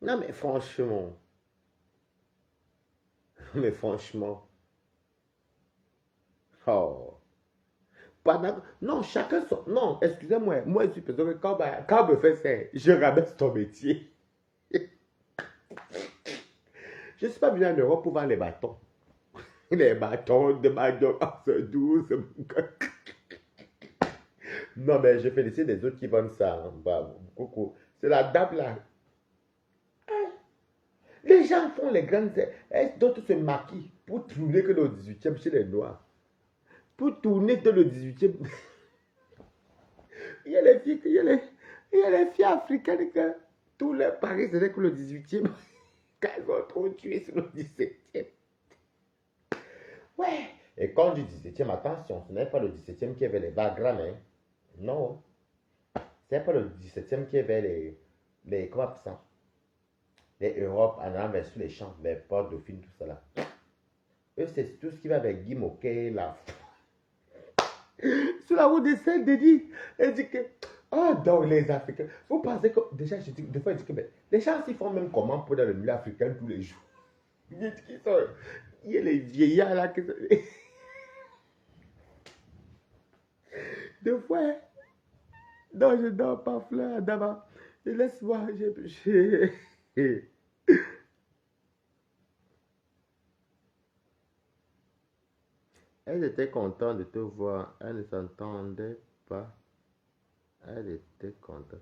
Non, mais franchement. Mais franchement. Oh. Non, chacun son. Non, excusez-moi. Moi, je suis personne que quand on me fait ça, je rabaisse ton métier. Je ne suis pas venu en Europe pour vendre les bâtons. Les bâtons de Madonna, c'est douce. Non, mais je félicite les autres qui vendent ça. Hein. Bah, coucou. C'est la dame là. Les gens font les grandes. D'autres se maquillent pour tourner que le 18e chez les Noirs. Pour tourner que le 18e. Il y a les filles, il y a les filles africaines que tous les paris, c'est que le 18e. Quand ils ont trop tué sur le 17e. Ouais. Et quand du 17e, attention, ce n'est pas le 17e qui avait les Bagram, hein. Non. Ce n'est pas le 17e qui avait les comment ça? Les Europes en allant vers les champs, les portes dauphines, tout ça là. Eux, c'est tout ce qui va avec Guy Moquet, là. Sur la route des Saint-Denis, elle dit que, oh, donc les Africains, vous pensez que, déjà, je dis, des fois, je dis que, mais, les gens s'y font même comment pour dans le milieu africain tous les jours. Il y a les vieillards là qui sont... Des fois, non, je dors pas, fleur, d'abord. Laisse-moi, Elle était contente de te voir. Elle ne s'entendait pas. Elle était contente.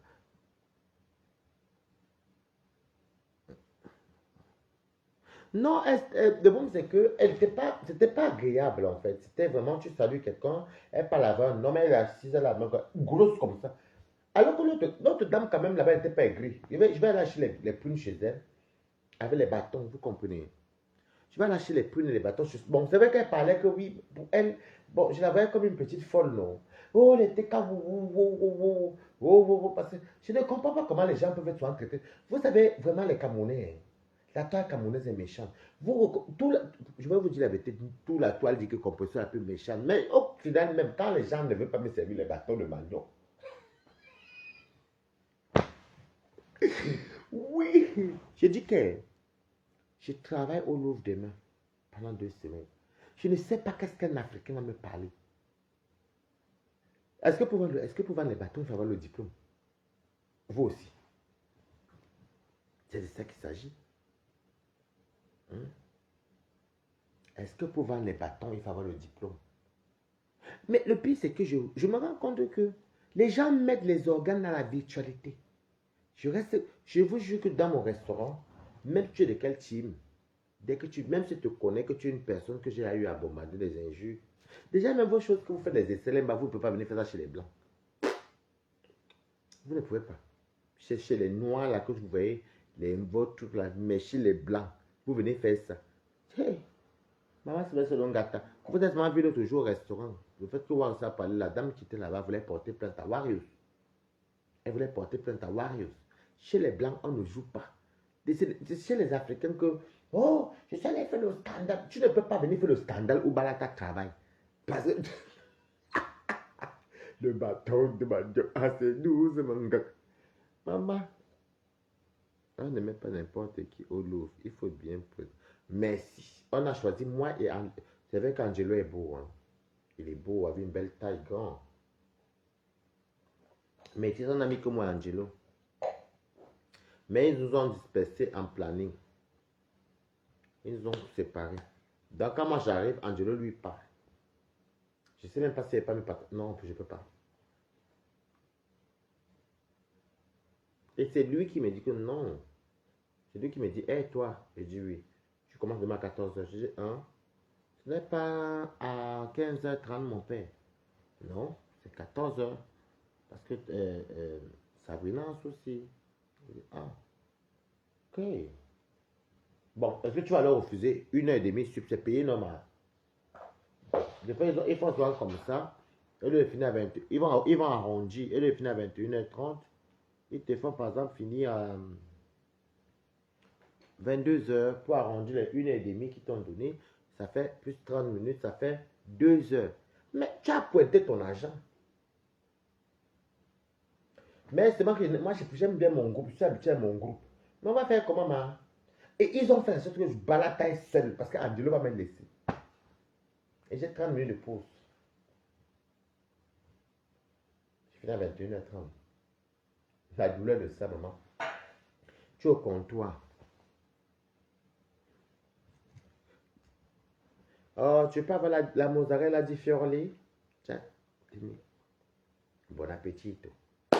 Non, le bon, c'est que c'était pas agréable en fait. C'était vraiment, tu salues quelqu'un, elle parle avec un homme, elle est assise à la main, grosse comme ça. Alors que l'autre dame, quand même, là-bas, elle n'était pas aigrie. Je vais aller acheter les prunes chez elle, avec les bâtons, vous comprenez. Je vais lâcher les prunes et les bâtons. Bon, c'est vrai qu'elle parlait que oui, pour elle, bon, je la voyais comme une petite folle, non. Oh, elle était comme, parce que je ne comprends pas comment les gens peuvent être traités. Vous savez, vraiment, les Camerounais, hein, la toile camerounaise est méchante. Je vais vous dire la vérité, toute la toile dit que composition est un peu méchante. Mais au final, même quand les gens ne veulent pas me servir les bâtons de manioc, oui, j'ai dit que je travaille au Louvre demain pendant 2 semaines. Je ne sais pas qu'est-ce qu'un Africain va me parler. Est-ce que pour vendre les bâtons, il faut avoir le diplôme? Vous aussi. C'est de ça qu'il s'agit. Hein? Est-ce que pour vendre les bâtons, il faut avoir le diplôme? Mais le pire, c'est que je me rends compte que les gens mettent les organes dans la virtualité. Je vous jure que dans mon restaurant, même tu es de quel team, Dès que même si tu te connais que tu es une personne que j'ai eu à bombarder des injures, déjà même vos choses que vous faites des essais, vous ne pouvez pas venir faire ça chez les blancs. Vous ne pouvez pas. Chez les noirs là que vous voyez, vos trucs là, mais chez les blancs, vous venez faire ça. Hey, maman, c'est ce long gâteau. Vous êtes vu l'autre jour au restaurant. Le fait que voir ça parler, la dame qui était là-bas voulait porter plainte à Warriors. Elle voulait porter plainte à Warriors. Chez les blancs, on ne joue pas. C'est chez les Africains que, oh, je suis allé faire le scandale. Tu ne peux pas venir faire le scandale où Balata travaille. Parce que le bâton de ma Dieu, ah, c'est douce, mon gars. Maman, on ne met pas n'importe qui au Louvre. Il faut bien. Merci. On a choisi moi et c'est vrai qu'Angelo est beau. Hein. Il est beau, avec une belle taille grande. Mais c'est un ami comme moi, Angelo. Mais ils nous ont dispersés en planning. Ils nous ont séparés. Donc quand moi j'arrive, Angelo lui parle. Je ne sais même pas si elle pas mes partenaires. Non, je ne peux pas. Et c'est lui qui me dit que non. C'est lui qui me dit, hé toi. Je dis oui. Tu commences demain à 14h. Je dis, hein? Ce n'est pas à 15h30 mon père. Non, c'est 14h. Parce que Sabrina aussi. Je dis, ah, ok. Bon, est-ce que tu vas leur refuser 1h30 c'est payé normal? Des fois, ils font souvent comme ça. Et le finir à 20, ils vont arrondir. Et le finir à 21h30. Ils te font par exemple finir à 22h pour arrondir les 1h30 qu'ils t'ont donné. Ça fait plus 30 minutes, ça fait 2 heures. Mais tu as pointé ton argent. Mais c'est moi j'aime bien mon groupe, je suis habitué à mon groupe. Mais on va faire comment, ma? Et ils ont fait en sorte que je balataille seul parce qu'Angelo va me laisser. Et j'ai 30 minutes de pause. Je finis à 21h30. La douleur de ça, maman. Tu es au comptoir. Oh, tu peux avoir la mozzarella di Fiorli? Tiens, bon appétit.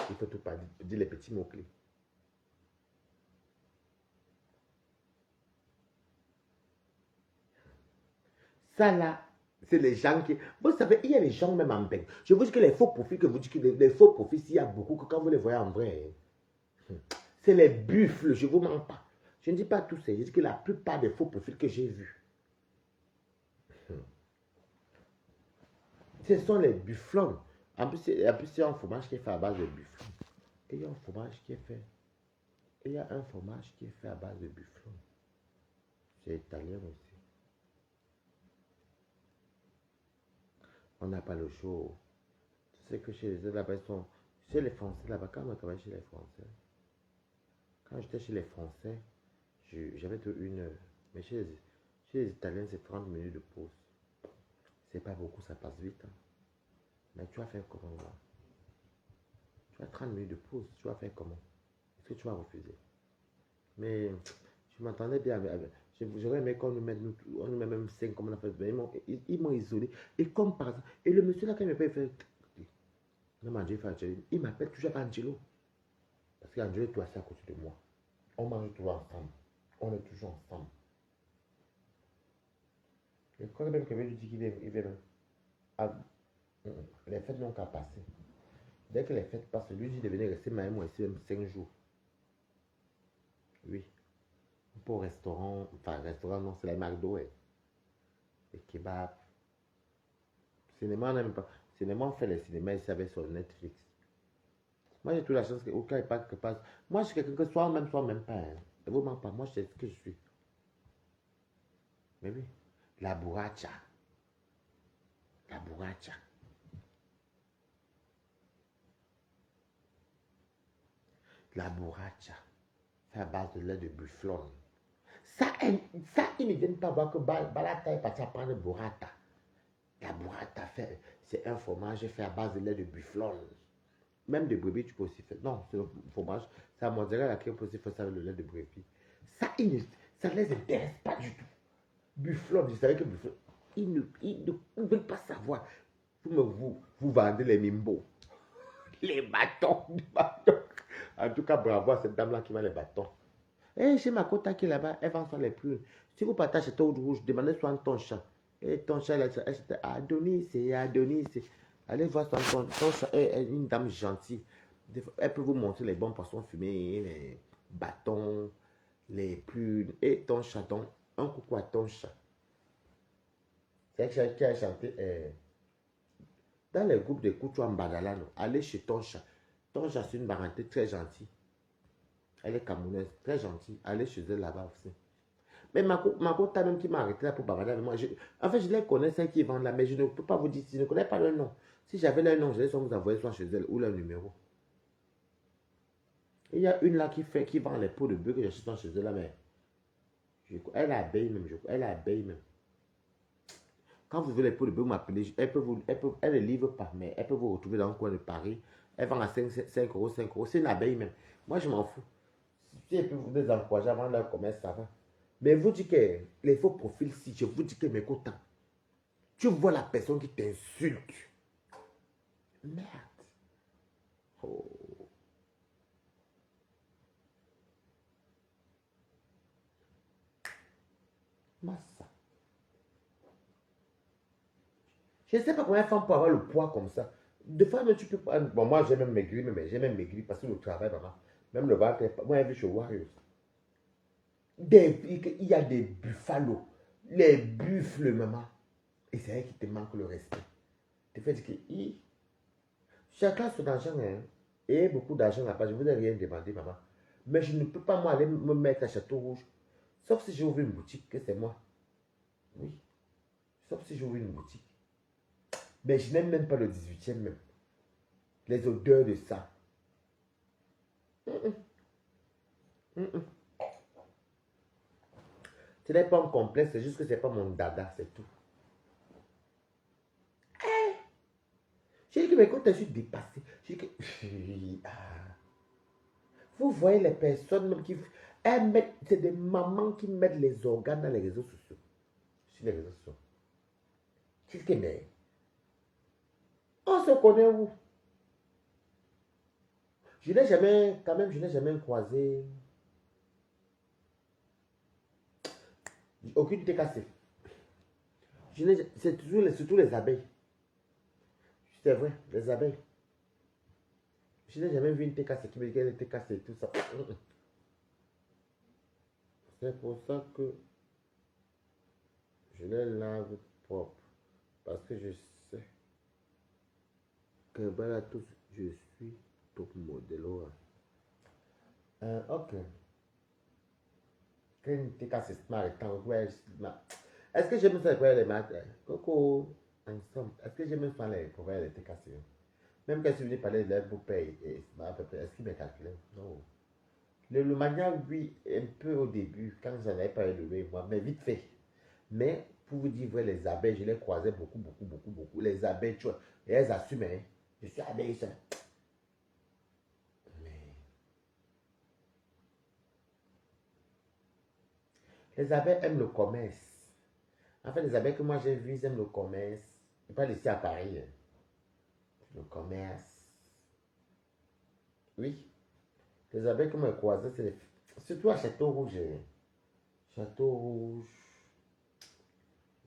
Il faut tout pas dire les petits mots-clés. Ça là, c'est les gens qui... Vous savez, il y a les gens même en bain. Je vous dis que les faux profils que vous dites que les faux profils, il y a beaucoup que quand vous les voyez en vrai, c'est les buffles, je ne vous mens pas. Je ne dis pas tous, je dis que la plupart des faux profils que j'ai vus, ce sont les bufflons. En plus, il y a un fromage qui est fait à base de bufflons. Et il y a un fromage qui est fait. Et il y a un fromage qui est fait à base de bufflons. C'est italien aussi. On n'a pas le choix. Tu sais que chez les là-bas, ils sont... Chez les Français, là-bas, quand on travaille chez les Français, quand j'étais chez les Français, j'avais de 1 heure. Mais chez les Italiens, c'est 30 minutes de pause. C'est pas beaucoup, ça passe vite. Hein. Mais tu vas faire comment là? Tu as 30 minutes de pause, tu vas faire comment? Est-ce que tu vas refuser? Mais je m'entendais bien avec... J'aurais aimé qu'on nous mette, on nous met même 5 comme on a fait. Ils m'ont isolé. Et comme par exemple, et le monsieur là, quand il m'a fait... Il m'appelle toujours Angelo. Parce qu'Angelo est tout assis à côté de moi. On mange toujours ensemble. On est toujours ensemble. Je crois même que je lui dis qu'il est même. Les fêtes n'ont qu'à passer. Dès que les fêtes passent, lui dit de venir rester moi ici même 5 jours. Oui. Pour restaurant, enfin restaurant non, c'est la McDo. Et kebab. Cinéma, on n'aime pas. Cinéma, on fait les cinémas ici avec sur Netflix. Moi, j'ai toute la chance qu'aucun n'est pas que passe. Moi, je suis quelqu'un que soit même pas. Hein. Ne vous manque pas. Moi, je sais ce que je suis. Mais oui. La burracha. La burracha. La burracha. Fait à base de lait de bufflon. Ça, ils ne viennent pas voir que Balata est parti à prendre burrata. La burrata, c'est un fromage fait à base de lait de bufflon. Même de brebis, tu peux aussi faire. Non, c'est le fromage. C'est à mozzarella qui peut aussi faire ça avec le lait de brebis. Ça, ça ne les intéresse pas du tout. Bufflon, je savais que bufflon, ils ne veulent pas savoir. Vous vendez les mimbos. Les bâtons. En tout cas, bravo à cette dame-là qui vend les bâtons. Et chez ma cota qui est là-bas, elle vend soit les prunes. Si vous partez chez Toad Rouge, demandez soit ton chat. Et ton chat, elle c'était Adonis, c'est Adonis. Allez voir ton chat est une dame gentille. Elle peut vous montrer les bons poissons fumés, les bâtons, les prunes. Et ton chat, donc, un coucou à ton chat. C'est un chat qui a chanté dans les groupes de Koutou en Badalano. Allez chez ton chat. Ton chat, c'est une baranté très gentille. Elle est camerounaise, très gentille. Allez chez elle là-bas aussi. Mais ma cota même qui m'a arrêté là pour bavarder avec moi. En fait, je les connais, celles qui vendent là, mais je ne peux pas vous dire, je ne connais pas leur nom. Si j'avais leur nom, je les vous envoyer soit chez elle ou leur numéro. Il y a une là qui vend les pots de bœuf que j'achète chez elle là, mais elle abeille même, elle abeille même. Quand vous voulez les pots de bœuf, vous m'appelez, elle ne livre pas, mais elle peut vous retrouver dans le coin de Paris. Elle vend à 5 euros, 5 euros. C'est une abeille même. Moi, je m'en fous. Si elle peut vous désencourager avant leur commerce, ça va. Mais vous dites que les faux profils, si je vous dis que mes quotas, tu vois la personne qui t'insulte. Merde. Oh. Massa. Je ne sais pas combien de femmes peuvent avoir le poids comme ça. Des fois, même tu peux pas. Bon, moi, j'ai même maigri parce que le travail, maman. Même le ventre, moi, j'ai vu chez Warriors. Il y a des buffalo, les buffles, maman. Et c'est elle qui te manque le respect. Tu fais dire que chacun son argent, hein. Et beaucoup d'argent là-bas. Je ne vous ai rien demandé, maman. Mais je ne peux pas, moi, aller me mettre à Château Rouge. Sauf si j'ouvre une boutique, que c'est moi. Oui. Sauf si j'ouvre une boutique. Mais je n'aime même pas le 18e même. Les odeurs de ça. Mm -mm, mm -mm. Ce n'est pas un complexe, c'est juste que c'est pas mon dada, c'est tout. J'ai dit que mais quand je suis dépassé, j'ai dit que vous voyez les personnes même qui c'est des mamans qui mettent les organes dans les réseaux sociaux. Sur les réseaux sociaux. Qu'est-ce que mais on se connaît où? Je n'ai jamais, quand même, je n'ai jamais croisé aucune TKC. C'est surtout les abeilles. C'est vrai, les abeilles. Je n'ai jamais vu une TKC qui me dit qu'elle est TKC et tout ça. C'est pour ça que je les lave propre. Parce que je sais que voilà tous, je suis top modèle. Ok. Quand TKC smart, est-ce que j'aime faire les maths? Coco, ensemble. Est-ce que j'aime faire les problèmes les TKC? Même quand je venais parler de l'aide pour payer, est-ce qu'il m'a calculé? Non. Le manière, oui, un peu au début, quand j'en avais pas élevé, moi, mais vite fait. Mais pour vous dire vrai, les abeilles, je les croisais beaucoup. Les abeilles, tu vois, et elles assument, hein. Je suis abeille, ça. Mais les abeilles aiment le commerce. En fait, les abeilles que moi j'ai vues, ils aiment le commerce. Je parle ici à Paris. Hein. Le commerce. Oui. Les abeilles que moi j'ai croisées, c'est surtout à Château Rouge. Hein. Château Rouge.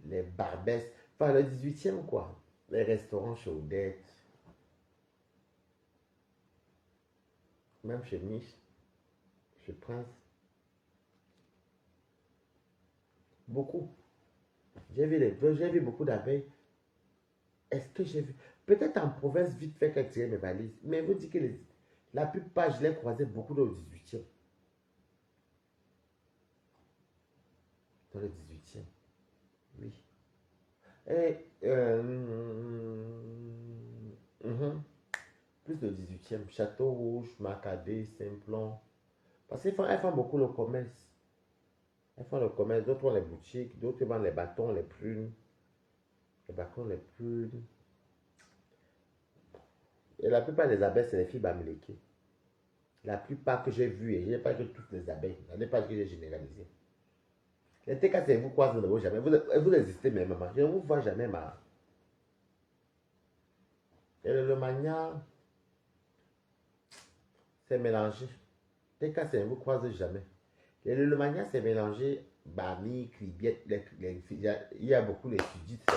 Les Barbès. Enfin, le 18e, quoi. Les restaurants chez Odette. Même chez Mich. Chez Prince. Beaucoup. J'ai vu beaucoup d'abeilles. Est-ce que j'ai vu? Peut-être en province, vite fait, qu'elle tirait mes valises. Mais vous dites que la plupart, je les croisais beaucoup dans le 18e. Dans le 18e. Oui. Et, plus le 18e. Château Rouge, Macadé, Simplon. Parce qu'elles font beaucoup le commerce. Elles font le commerce. D'autres ont les boutiques. D'autres vendent les bâtons, les prunes. Les bâtons, les prunes. Et la plupart des abeilles, c'est les filles bamileke. La plupart que j'ai vues, et je n'ai pas que toutes les abeilles. Je n'ai pas que j'ai généralisé. Les TKC, vous croisez, vous ne voyez jamais. Vous existez même, maman. Je ne vous vois jamais, ma. Et le mania, c'est mélangé. TKC, vous ne croisez jamais. Et le Lemania, c'est mélangé Bami, Kribiette, il y a beaucoup les sudites,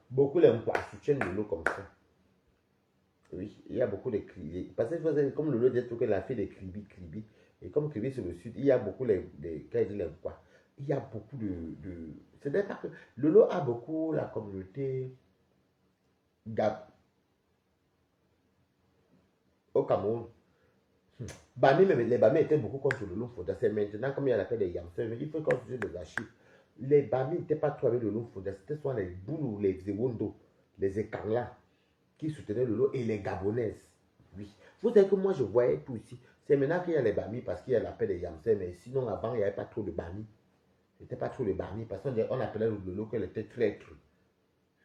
beaucoup les Mkwa, soutiennent de l'eau comme ça. Oui, il y a beaucoup de Kribi. Parce que comme le lot dit qu'elle a fait des Kribi. Et comme Kribi c'est le sud, il y a beaucoup quand il dit les Mkwa, il y a beaucoup c'est-à-dire que le lot a beaucoup la communauté Gab au Cameroun. Bami, même les Bami étaient beaucoup contre le Lumfoda. C'est maintenant, comme il y a la paix des Yamsel, il faut consulter des archives. Les Bami n'étaient pas trop avec le Lumfoda. C'était soit les Boulou, les Zewondo, les Ekangla qui soutenaient le lot et les Gabonaises. Oui. Vous savez que moi, je voyais tout ici. C'est maintenant qu'il y a les Bami parce qu'il y a la paix des Yamsel. Mais sinon, avant, il n'y avait pas trop de Bami. C'était pas trop de Bami parce qu'on appelait le lot qu'elle était traître.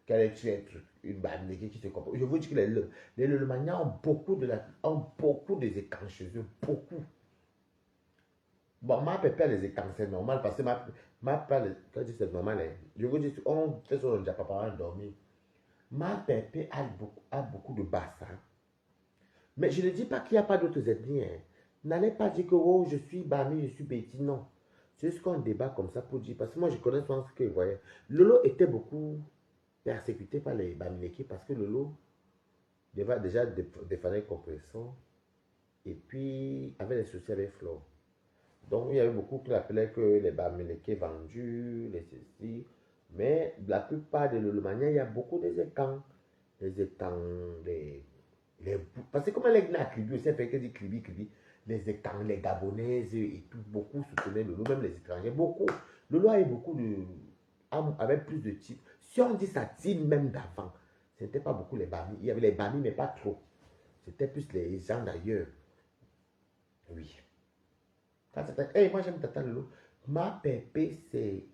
Qu'elle est traître. Une Bami qui se comprend. Je vous dis que les Lemaniens ont beaucoup des écrans chez eux. Beaucoup. Bon, ma pépé les écrans, c'est normal parce que ma pépé, quand je dis c'est normal, je vous dis, on fait ça, on n'a pas parlé de dormir. Ma pépé a beaucoup de bassins. Mais je ne dis pas qu'il n'y a pas d'autres ethnies. Hein. N'allez pas dire que oh, je suis Bami, je suis Betty. Non. C'est juste qu'on débat comme ça pour dire. Parce que moi, je connais souvent ce que vous voyez. Lolo était beaucoup persécuté par les Bamileke parce que Lolo déjà défendait compréhension. Et puis, avait des soucis avec Flo. Donc, il y avait beaucoup qui l'appelaient que les Bamileke vendus, les ceci. Mais la plupart des Lolomaniens, il y a beaucoup des étangs. Des étangs, parce que comme elle est à Kribi, c'est fait que dit Kribi, les étangs, les Gabonaises et tout, beaucoup soutenaient Lolo, même les étrangers, beaucoup. Lolo avait beaucoup avait plus de types. Si on dit sa team même d'avant, ce n'était pas beaucoup les Bami. Il y avait les Bami, mais pas trop. C'était plus les gens d'ailleurs. Oui. Hey, moi j'aime Tata Lolo. Ma pépé, c'est.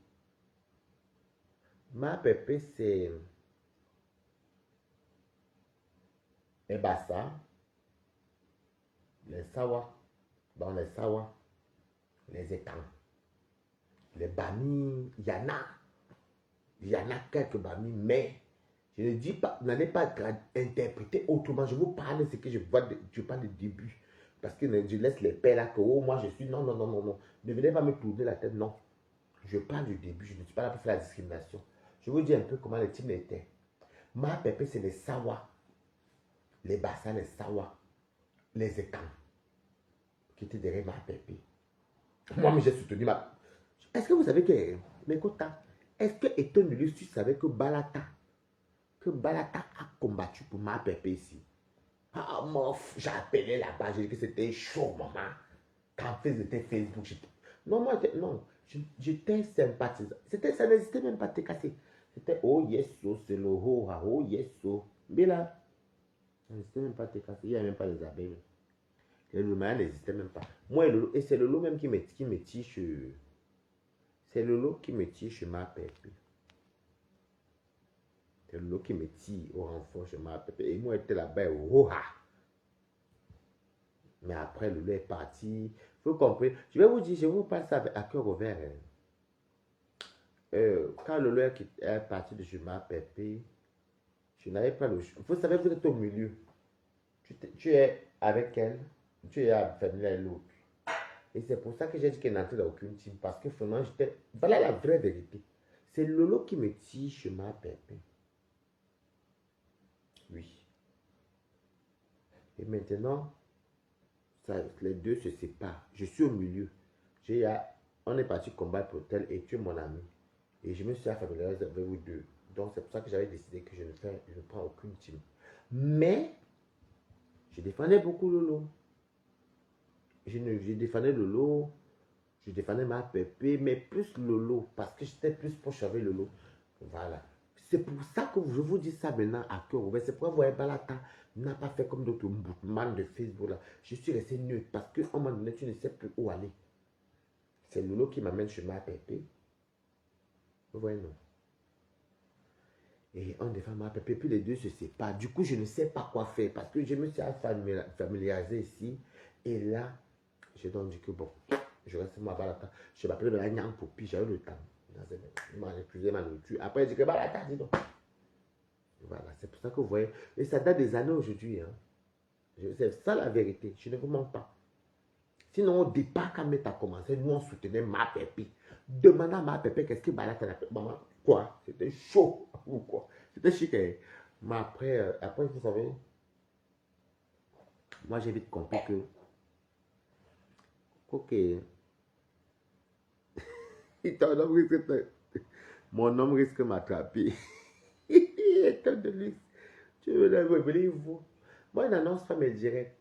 Ma pépé, c'est. Ebassa, les Sawa, dans les Sawa, les étangs, les Bami, il y en a quelques Bami, mais je ne dis pas, n'allez pas interpréter autrement. Je vous parle de ce que je vois, je parle du début. Parce que je laisse les pères là que, oh, moi je suis, non. Ne venez pas me tourner la tête, non. Je parle du début, je ne suis pas là pour faire la discrimination. Je vous dis un peu comment les teams étaient. Ma pépé, c'est les Sawa, les Bassa, les Sawa, les étangs, qui étaient derrière ma pépé. Moi, j'ai soutenu ma. Est-ce que vous savez que, Mekota, est-ce que Etonulus, tu savais que Balata a combattu pour ma pépé ici? Ah, moi, j'ai appelé là-bas, j'ai dit que c'était chaud, maman. Quand c'était Facebook, non, moi, non, j'étais sympathisant. Ça n'existait même pas de te casser. C'était, oh yes, oh, c'est le oh yes, oh. Mais là, ça n'existait même pas de te casser. Il n'y avait même pas les abeilles. Le Lomaya n'existait même pas. Moi, et c'est le lot même qui me tige. C'est le lot qui me tige chez ma pépé. C'est le lot qui me tire au renfort chez ma pépé. Et moi, j'étais là-bas, oh ha! Mais après, le lot est parti. Vous comprenez? Je vais vous dire, je vous parle ça à cœur ouvert. Quand le lot est parti de chez ma pépé, je n'avais pas le choix. Vous savez, vous êtes au milieu. Tu es avec elle, tu es familier avec l'autre. Et c'est pour ça que j'ai dit qu'elle n'entrait dans aucune team. Parce que vraiment, j'étais. Voilà la vraie vérité. C'est Lolo qui me tire chez ma pépé. Oui. Et maintenant, les deux se séparent. Je suis au milieu. On est parti combattre pour tel et tu es mon ami. Et je me suis familiarisé avec vous deux. Donc c'est pour ça que j'avais décidé que je ne prends aucune team. Mais, je défendais beaucoup Lolo. Je défendais Lolo. Je défendais ma pépé, mais plus Lolo. Parce que j'étais plus proche avec Lolo. Voilà. C'est pour ça que je vous dis ça maintenant à cœur ouvert. C'est pourquoi vous voyez Balata n'a pas fait comme d'autres bootman de Facebook là. Je suis resté neutre parce qu'à un moment donné, tu ne sais plus où aller. C'est Lolo qui m'amène chez ma pépé. Vous voyez, non? Et on défend ma pépé, puis les deux se séparent. Du coup, je ne sais pas quoi faire parce que je me suis familiarisé ici. Et là, j'ai donc dit que bon, je reste moi Balata. Je m'appelais la Nyang Popi, j'avais le temps. Il m'a refusé ma nourriture. Après, j'ai dit que Balata, dis donc. Voilà, c'est pour ça que vous voyez. Et ça date des années aujourd'hui. Hein. C'est ça la vérité. Je ne vous mens pas. Sinon, au départ, quand Mette a commencé, nous, on soutenait Ma Pépé. Demandant à Ma Pépé, qu'est-ce que Bala t'a appelé? Maman, quoi? C'était chaud ou quoi? C'était chic. Hein. Mais après, vous savez, moi, j'ai vite compris que, ok, mon homme risque de m'attraper. Étant de lui, tu veux le révéler, vous. Moi, il n'annonce pas mes directs.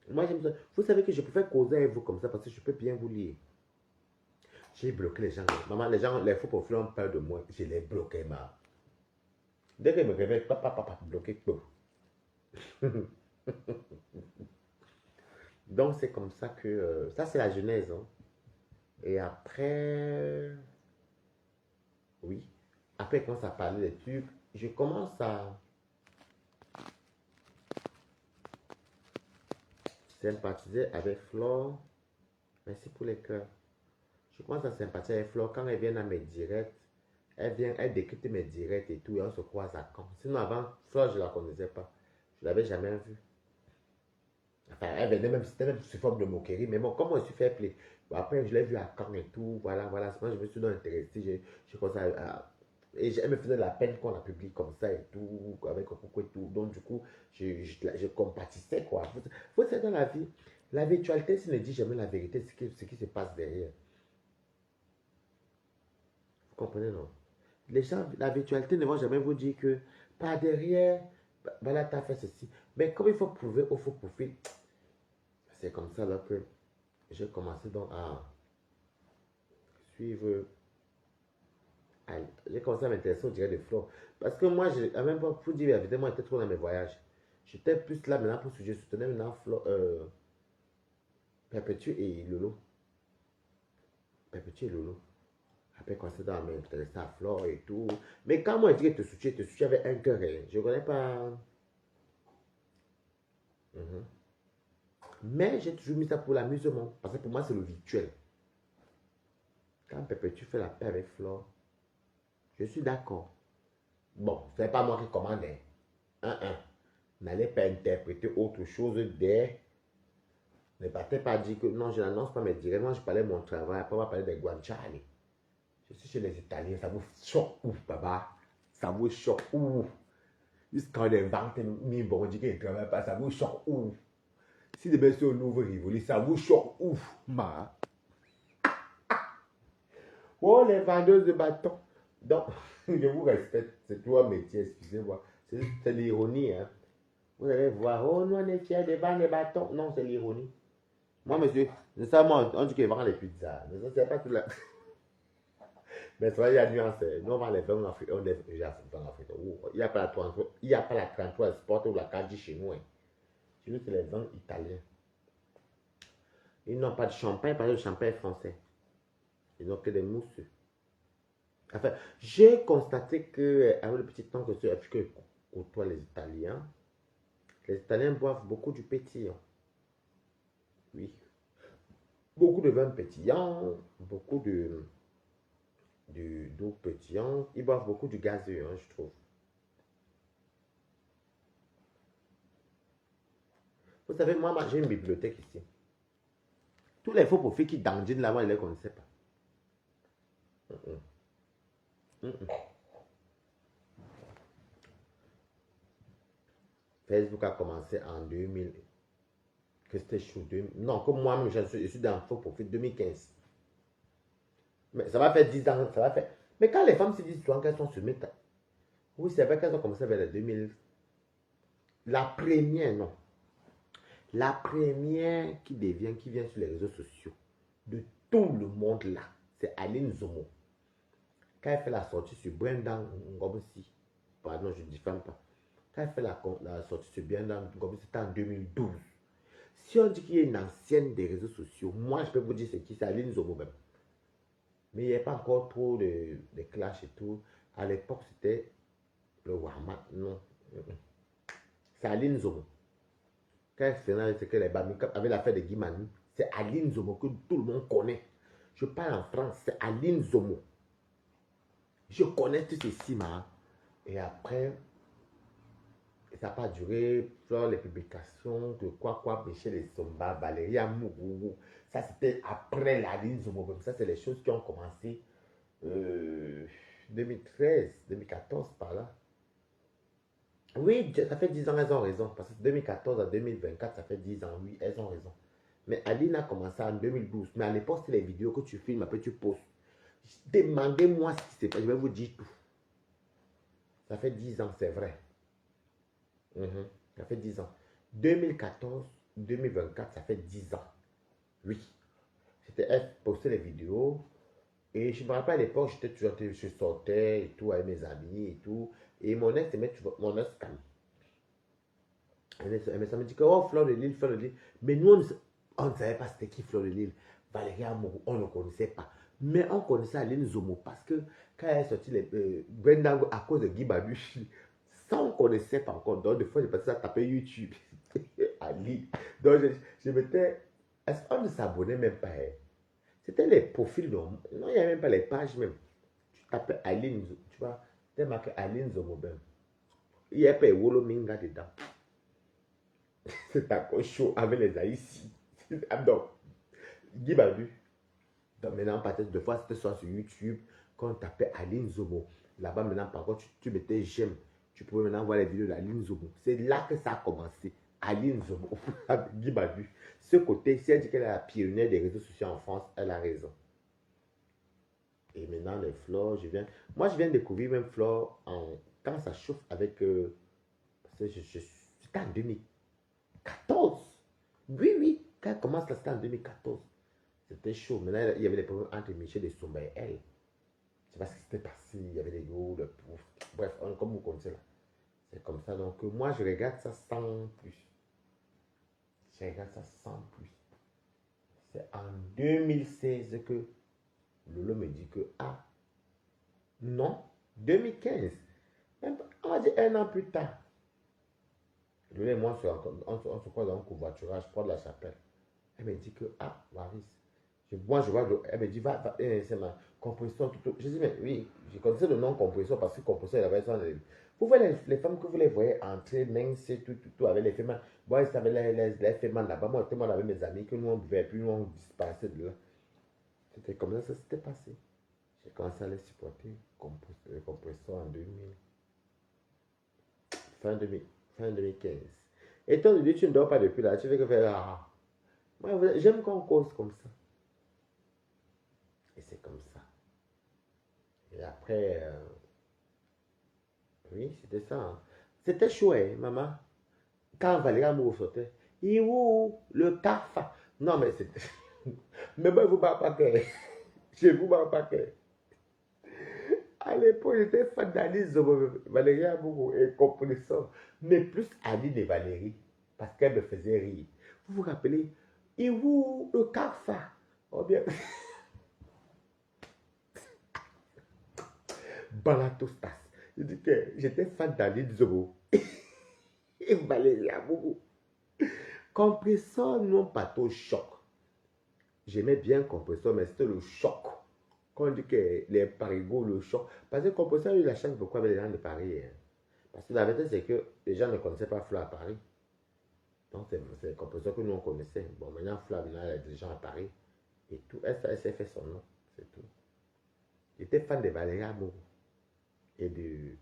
Moi, j'aime ça. Vous savez que je préfère causer avec vous comme ça parce que je peux bien vous lire. J'ai bloqué les gens. Maman, les gens, les faux profils ont peur de moi. Je les bloqué, ma. Dès qu'ils me réveillent, papa, bloqué. Donc, c'est comme ça que. Ça, c'est la genèse. Hein. Et après. Oui. Après, quand ça parlait des trucs, je commence à sympathiser avec Flore. Merci pour les cœurs. Je commence à sympathiser avec Flore quand elle vient dans mes directs. Elle vient, elle décrypte mes directs et tout, et on se croise à Caen. Sinon, avant, Flore, je ne la connaissais pas. Je ne l'avais jamais vue. Enfin, elle venait même, c'était même sous forme de moquerie, mais bon, comment je suis fait play. Bon, après, je l'ai vue à Caen et tout, voilà. Moi, je me suis donc intéressé, je commençais et elle me faisait de la peine qu'on la publie comme ça et tout, avec Coco et tout. Donc, du coup, je compatissais, quoi. Vous savez, dans la vie, la virtualité, ça ne dit jamais la vérité, ce qui se passe derrière. Vous comprenez, non? Les gens, la virtualité ne vont jamais vous dire que par derrière, voilà, tu as fait ceci. Mais comme il faut prouver au faux profil, c'est comme ça là que j'ai commencé donc à suivre. J'ai commencé à m'intéresser au direct de Flore. Parce que moi, même pas pour dire la vérité, moi j'étais trop dans mes voyages. J'étais plus là maintenant pour je soutenais maintenant Flore, Perpétue et Lolo. Perpétue et Lolo. Après, quand c'est dans m'intéresser à Flore et tout. Mais quand moi je dis que te soutiens avec un cœur, hein, je ne connais pas. Mhm. Mais j'ai toujours mis ça pour l'amusement. Parce que pour moi, c'est le virtuel. Quand Perpétue fait la paix avec Flore, je suis d'accord. Bon, ce n'est pas moi qui commande. Hein. N'allez pas interpréter autre chose des. Ne partez pas dire que non, je n'annonce pas mes directs. Moi, je parlais de mon travail. Après, on va parler des guanciali. Je suis chez les Italiens. Ça vous choque ouf, papa. Ça vous choque ouf. Jusqu'à des ventes, mi bon, dit qu'ils ne travaillent pas. Ça vous choque ouf. Si de bien sûr, nouveau Rivoli, ça vous choque ouf, ma. Oh, les vendeuses de bâtons. Donc, je vous respecte. C'est tout un métier, excusez-moi. C'est l'ironie, hein. Vous allez voir, oh, nous, on est fiers de vendre les bâtons. Non, c'est l'ironie. Moi, monsieur, c'est ça, moi, on dit qu'ils vendent les pizzas. Mais ça, c'est pas tout là. Mais ça, il y a nuance. Nous, on vend les vins en Afrique. On est déjà en Afrique. Il n'y a pas la 33, il n'y a pas la 33 Sport ou la Caddy chez nous. Hein. Chez nous, c'est les vins italiens. Ils n'ont pas de champagne, parce que le champagne est français. Ils n'ont que des mousses. Enfin, j'ai constaté que, avec le petit temps que je côtoie les Italiens boivent beaucoup du pétillant. Oui. Beaucoup de vin pétillant, beaucoup d'eau pétillant. Ils boivent beaucoup du gazeux, hein, je trouve. Vous savez, moi j'ai une bibliothèque ici. Tous les faux profils qui dandinent là-bas, ils ne les connaissaient pas. Facebook a commencé en 2000. Que c'était chaud. Non, comme moi-même, je suis dans faux profil 2015. Mais ça va faire 10 ans, ça va faire. Mais quand les femmes se disent souvent qu'elles sont sur Meta, oui, c'est vrai qu'elles ont commencé vers les 2000. La première, non. La première qui vient sur les réseaux sociaux, de tout le monde là, c'est Aline Zomo. Quand elle fait la sortie sur Brendan Ngomsi, pardon, je ne diffame pas. Quand elle fait la sortie sur Brendan Ngomsi, c'était en 2012. Si on dit qu'il y a une ancienne des réseaux sociaux, moi je peux vous dire c'est qui, c'est Aline Zomo même. Mais il n'y a pas encore trop de clash et tout. À l'époque, c'était le Wahmat, non. C'est Aline Zomo. Quand elle faisait que les Bamikap avaient l'affaire de Guimani, c'est Aline Zomo que tout le monde connaît. Je parle en France, c'est Aline Zomo. Je connais tout ceci, ma. Et après, ça n'a pas duré. Genre les publications de quoi, Michel et Somba, Valérie Amourou. Ça, c'était après la ligne Zomo. Ça, c'est les choses qui ont commencé 2013, 2014 par là. Oui, ça fait 10 ans, elles ont raison. Parce que 2014 à 2024, ça fait 10 ans. Oui, elles ont raison. Mais Aline a commencé en 2012. Mais à l'époque, c'est les vidéos que tu filmes, après tu postes. Demandez-moi ce qui s'est passé. Je vais vous dire tout. Ça fait 10 ans, c'est vrai. Ça fait 10 ans. 2014, 2024, ça fait 10 ans. Oui. C'était elle postait les vidéos. Et je me rappelle à l'époque, j'étais toujours, je sortais et tout avec mes amis et tout. Et mon ex, mon ex calme. Elle me dit que, oh, Fleur de Lille, Fleur de Lille. Mais nous, on ne savait pas c'était qui Fleur de Lille. Valérie Amourou, on ne connaissait pas. Mais on connaissait Aline Zomo parce que quand elle est sortie, Brenda, à cause de Guy Baduchi, ça, on ne connaissait pas encore. Donc, des fois, j'ai passé à taper YouTube. Aline. Donc, je m'étais. Est-ce qu'on ne s'abonnait même pas? C'était les profils. Non, il n'y avait même pas les pages même. Tu tapais Aline, tu vois. Tu as marqué Aline Zomo. Il n'y a pas Wolo Minga dedans. C'est encore chaud avec les Haïtiens. Donc, Guy Badu. Donc maintenant, peut-être deux fois, c'était soit sur YouTube, quand on tapait Aline Zomo. Là-bas, maintenant, par contre, tu mettais j'aime. Tu pouvais maintenant voir les vidéos d'Aline Zomo. C'est là que ça a commencé. Aline Zomo, avec Guy Badu. Ce côté, si elle dit qu'elle est la pionnière des réseaux sociaux en France, elle a raison. Et maintenant, les fleurs, moi, je viens de découvrir même fleurs quand ça chauffe avec. Parce que c'était en 2014. Oui, oui, quand elle commence, c'était en 2014. C'était chaud. Maintenant, il y avait des problèmes entre Michel et Somba et elle. Je ne sais pas ce qui s'était passé. Il y avait des gros, de pouf. Bref, comme vous connaissez là. C'est comme ça. Donc, moi, je regarde ça sans plus. Je regarde ça sans plus. C'est en 2016 que Lolo me dit que, ah, non, 2015. On va dire un an plus tard. Lolo et moi, on se croise dans un covoiturage, près de la chapelle. Elle me dit que, ah, Waris, moi, je vois, elle me dit, c'est ma compresseur. Je dis, mais oui, je connaissais le nom compresseur parce que compresseur, il y avait ça. Vous voyez les femmes que vous les voyez entrer, mince, tout, avec les femmes. Moi, ils avaient les femmes là-bas. Moi, j'étais avec mes amis que nous, on buvait, puis nous, on disparaissait de là. C'était comme ça s'était passé. J'ai commencé à les supporter, les compresseurs en 2000. Fin 2015. Et toi, tu ne dors pas depuis là, tu veux que faire là. Moi, j'aime qu'on cause comme ça. Et c'est comme ça. Et après, oui, c'était ça. Hein. C'était chouette, maman. Quand Valérie Amourou sortait, le CAFA. Non, mais c'était. Mais moi, je ne vous parle pas que. Je ne vous parle pas que. À l'époque, j'étais fan d'Alice Valérie Amourou et comprenissant. Mais plus Aline et Valérie. Parce qu'elle me faisait rire. Vous vous rappelez, le CAFA. Oh bien. Balatostas. Je dis que j'étais fan d'Aline Zobo. Et Valérie Amourou. Compresseur, non pas trop choc. J'aimais bien compresseur, mais c'était le choc. Quand on dit que les parigots, le choc. Parce que compresseur a eu la chance beaucoup avec les gens de Paris. Hein. Parce que la vérité, c'est que les gens ne connaissaient pas Flo à Paris. Donc, c'est le compresseur que nous, on connaissait. Bon, maintenant, Flo, il y a des gens à Paris. Et tout. Elle s'est fait son nom. C'est tout. J'étais fan de Valérie Amourou. Et de.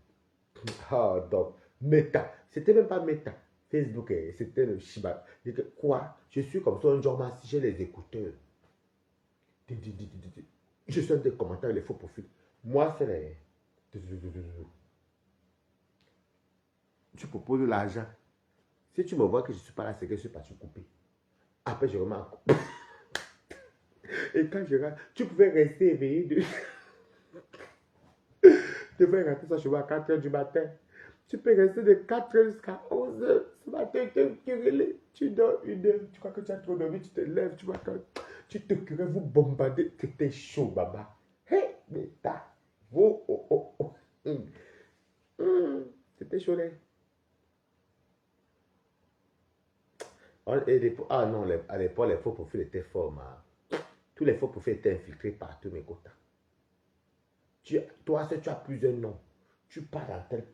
Ah, donc, Meta. C'était même pas Meta. Facebook, c'était le Shiba. Quoi? Je suis comme ça, un jour, si j'ai les écouteurs. Je suis des commentaires, les faux profils. Moi, c'est les. Tu proposes l'argent. Si tu me vois que je ne suis pas là, c'est que je suis parti couper. Après, je remarque. Et quand je rentre, tu pouvais rester éveillé. Tu pouvais rentrer ça chez moi à 4 h du matin. Tu peux rester de 4 h jusqu'à 11 h. Ce matin, tu dors 1 heure. Tu crois que tu as trop dormi, tu te lèves, tu vois quand tu te curais, vous bombardez. C'était chaud, baba. Hé, mais t'as. Oh. C'était chaud, là. Ah non, à l'époque, les faux profils étaient forts. Tous les faux profils étaient infiltrés partout, mes quotas. Toi, tu as plusieurs noms. Tu pars dans tel,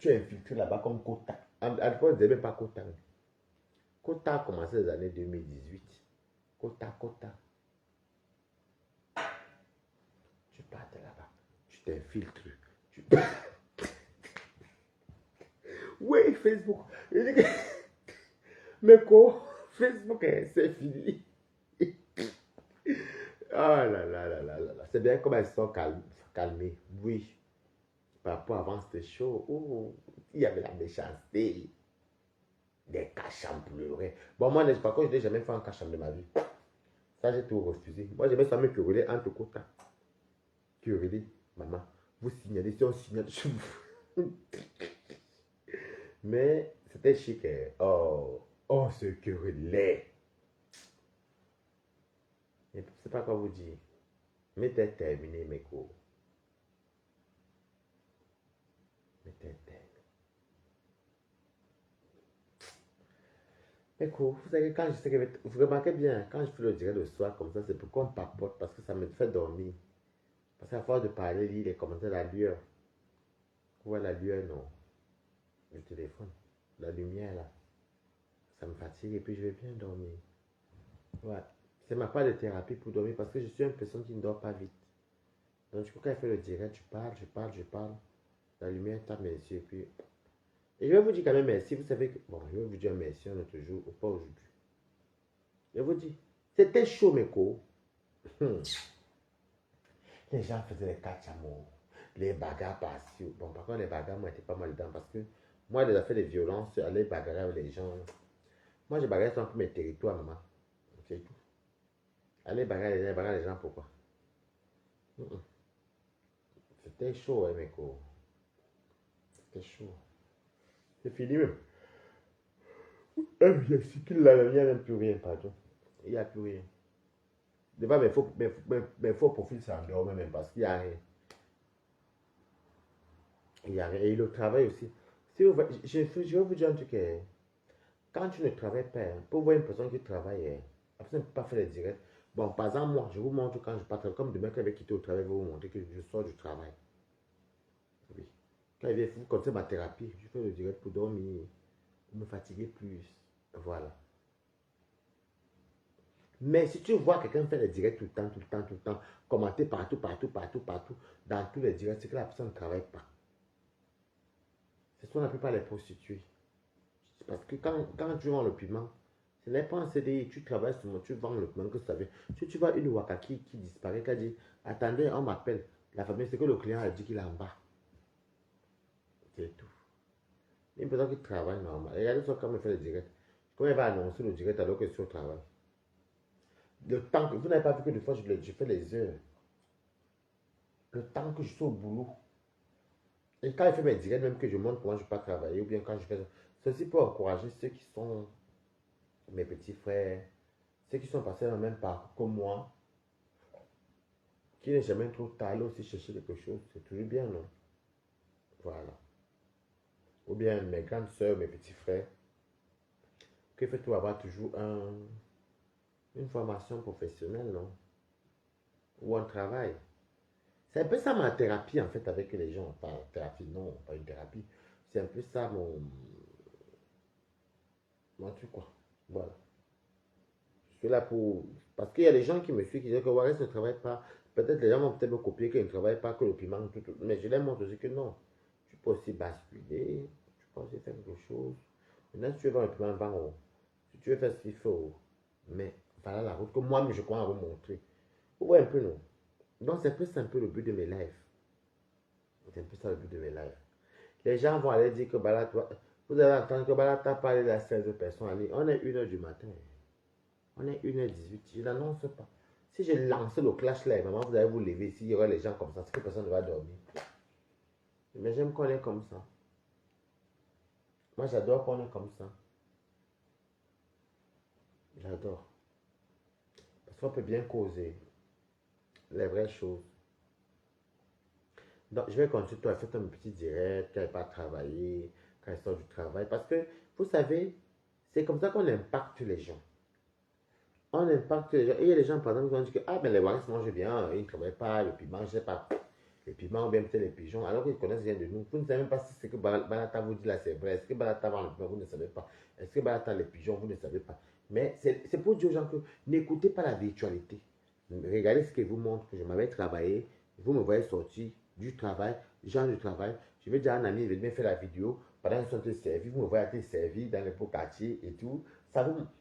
tu es infiltré là-bas comme Kota. À l'époque, ils n'avaient même pas Kota. Kota a commencé les années 2018. Kota. Tu pars de là-bas. Tu t'infiltres. Tu... Oui, Facebook. Mais quoi? Facebook, c'est fini. Ah là là là là là là. C'est bien comme elles sont calmées. Oui. Par rapport à avant, c'était chaud. Oh, il y avait la méchanceté. Des cachants pleuraient. Bon, moi, par contre, je n'ai jamais fait un cachant de ma vie. Ça, j'ai tout refusé. Moi, j'aimais ça me quereller entre quotas. Quereller, maman. Vous signalez, si on signale sur vous. Mais c'était chic. Hein. Oh, on se querellait. Je ne sais pas quoi vous dire. Mais t'es terminé, mes cours. Mais t'es terminé. Mes cours, vous savez, quand je sais que vous remarquez bien, quand je fais le direct le soir comme ça, c'est pourquoi on papote, parce que ça me fait dormir. Parce qu'à force de parler, lire les commentaires, la lueur. Vous voyez la lueur, non? Le téléphone. La lumière, là. Ça me fatigue et puis je vais bien dormir. Ouais. C'est ma part de thérapie pour dormir parce que je suis une personne qui ne dort pas vite. Donc, du coup, quand je fais le direct, je parle. La lumière tape mes yeux et puis... Et je vais vous dire quand même merci. Vous savez que... Bon, je vais vous dire merci un autre jour ou pas aujourd'hui. Je vous dis, c'était chaud, mes cours. Les gens faisaient les catch amour, les bagarres par-ci. Bon, par contre, les bagarres, moi, j'étais pas mal dedans parce que moi, les affaires de violence, aller bagarrer avec les gens. Moi, je bagarre sur un peu mes territoires, maman. C'est tout. Aller bagarrer les gens, pourquoi? C'était chaud, hein, mes cours. C'était chaud. C'est fini, même. Je suis qu'il là, il n'y a même plus rien, pardon. Il n'y a plus rien. Des fois, mes faux profils s'endorment même parce qu'il n'y a rien. Il y a rien. Et le travail aussi. Si vous, je vais vous dire un truc. Quand tu ne travailles pas, pour voir une personne qui travaille, après, ne peut pas faire les directs. Bon, par exemple, moi, je vous montre quand je pars, comme demain, quand je vais quitter au travail, je vais vous montrer que je sors du travail. Oui. Quand il vient, vous connaissez ma thérapie, je fais le direct pour dormir, pour me fatiguer plus. Voilà. Mais si tu vois quelqu'un faire les directs tout le temps, commenter partout, dans tous les directs, c'est que la personne ne travaille pas. C'est ce qu'on appelle pas les prostituées. Parce que quand tu vends le piment, ce n'est pas un CDI, tu travailles seulement, tu vends le piment que ça veut. Si tu vois une Wakaki qui disparaît, qui a dit, attendez, on m'appelle. La famille, c'est que le client a dit qu'il est en bas. C'est tout. Une personne qui travaille normal. Regardez ça quand elle fait le direct. Comment elle va annoncer le direct alors que je suis au travail. Le temps que, vous n'avez pas vu que des fois je fais les heures. Le temps que je suis au boulot. Et quand je fais mes directs, même que je montre comment je peux pas travailler, ou bien quand je fais ça, c'est aussi pour encourager ceux qui sont mes petits frères, ceux qui sont passés dans le même parcours que moi, qui n'est jamais trop tard, aller aussi chercher quelque chose, c'est toujours bien, non? Voilà. Ou bien mes grandes soeurs, mes petits frères, qui fait tout avoir toujours une formation professionnelle, non? Ou un travail. C'est un peu ça ma thérapie, en fait, avec les gens. Pas thérapie, non, pas une thérapie. C'est un peu ça mon truc, quoi. Voilà. Je suis là pour... Parce qu'il y a des gens qui me suivent, qui disent que Wallace ne travaille pas. Peut-être les gens vont peut-être me copier qu'il ne travaille pas, que le piment, tout. Mais je leur montre aussi que non. Tu peux aussi basculer, tu peux aussi faire quelque chose. Maintenant, si tu veux vendre le piment, vends. Si tu veux faire ce qu'il faut. Mais voilà la route que moi-même, je crois à vous montrer. Vous voyez un peu, non? Donc, c'est un peu le but de mes lives. C'est un peu ça le but de mes lives. Les gens vont aller dire que Bala, vous allez entendre que Bala t'a parlé à 16 personnes en ligne. On est 1h du matin. On est 1h18. Je n'annonce pas. Si je lance le clash là, maman, vous allez vous lever. S'il y aura les gens comme ça, c'est que personne ne va dormir. Mais j'aime qu'on est comme ça. Moi, j'adore qu'on est comme ça. J'adore. Parce qu'on peut bien causer les vraies choses. Donc, je vais continuer à faire un petit direct quand il pas travailler, quand il sort du travail. Parce que, vous savez, c'est comme ça qu'on impacte les gens. On impacte les gens. Et il y a des gens, par exemple, qui vont dire que, ah, mais les Waris mangent bien, ils ne travaillent pas, le piment, je ne sais pas. les piments ou bien peut-être les pigeons, alors qu'ils connaissent rien de nous. Vous ne savez même pas si ce que Balata vous dit là c'est vrai. Est-ce que Balata vend le piment, vous ne savez pas. Est-ce que Balata les pigeons, vous ne savez pas. Mais c'est pour dire aux gens que n'écoutez pas la virtualité. Regardez ce que vous montre, que je m'avais travaillé, vous me voyez sortir du travail, genre du travail. Je vais dire à un ami, il veut bien faire la vidéo, pendant qu'ils sont servis, vous me voyez être servi dans les beaux quartiers et tout.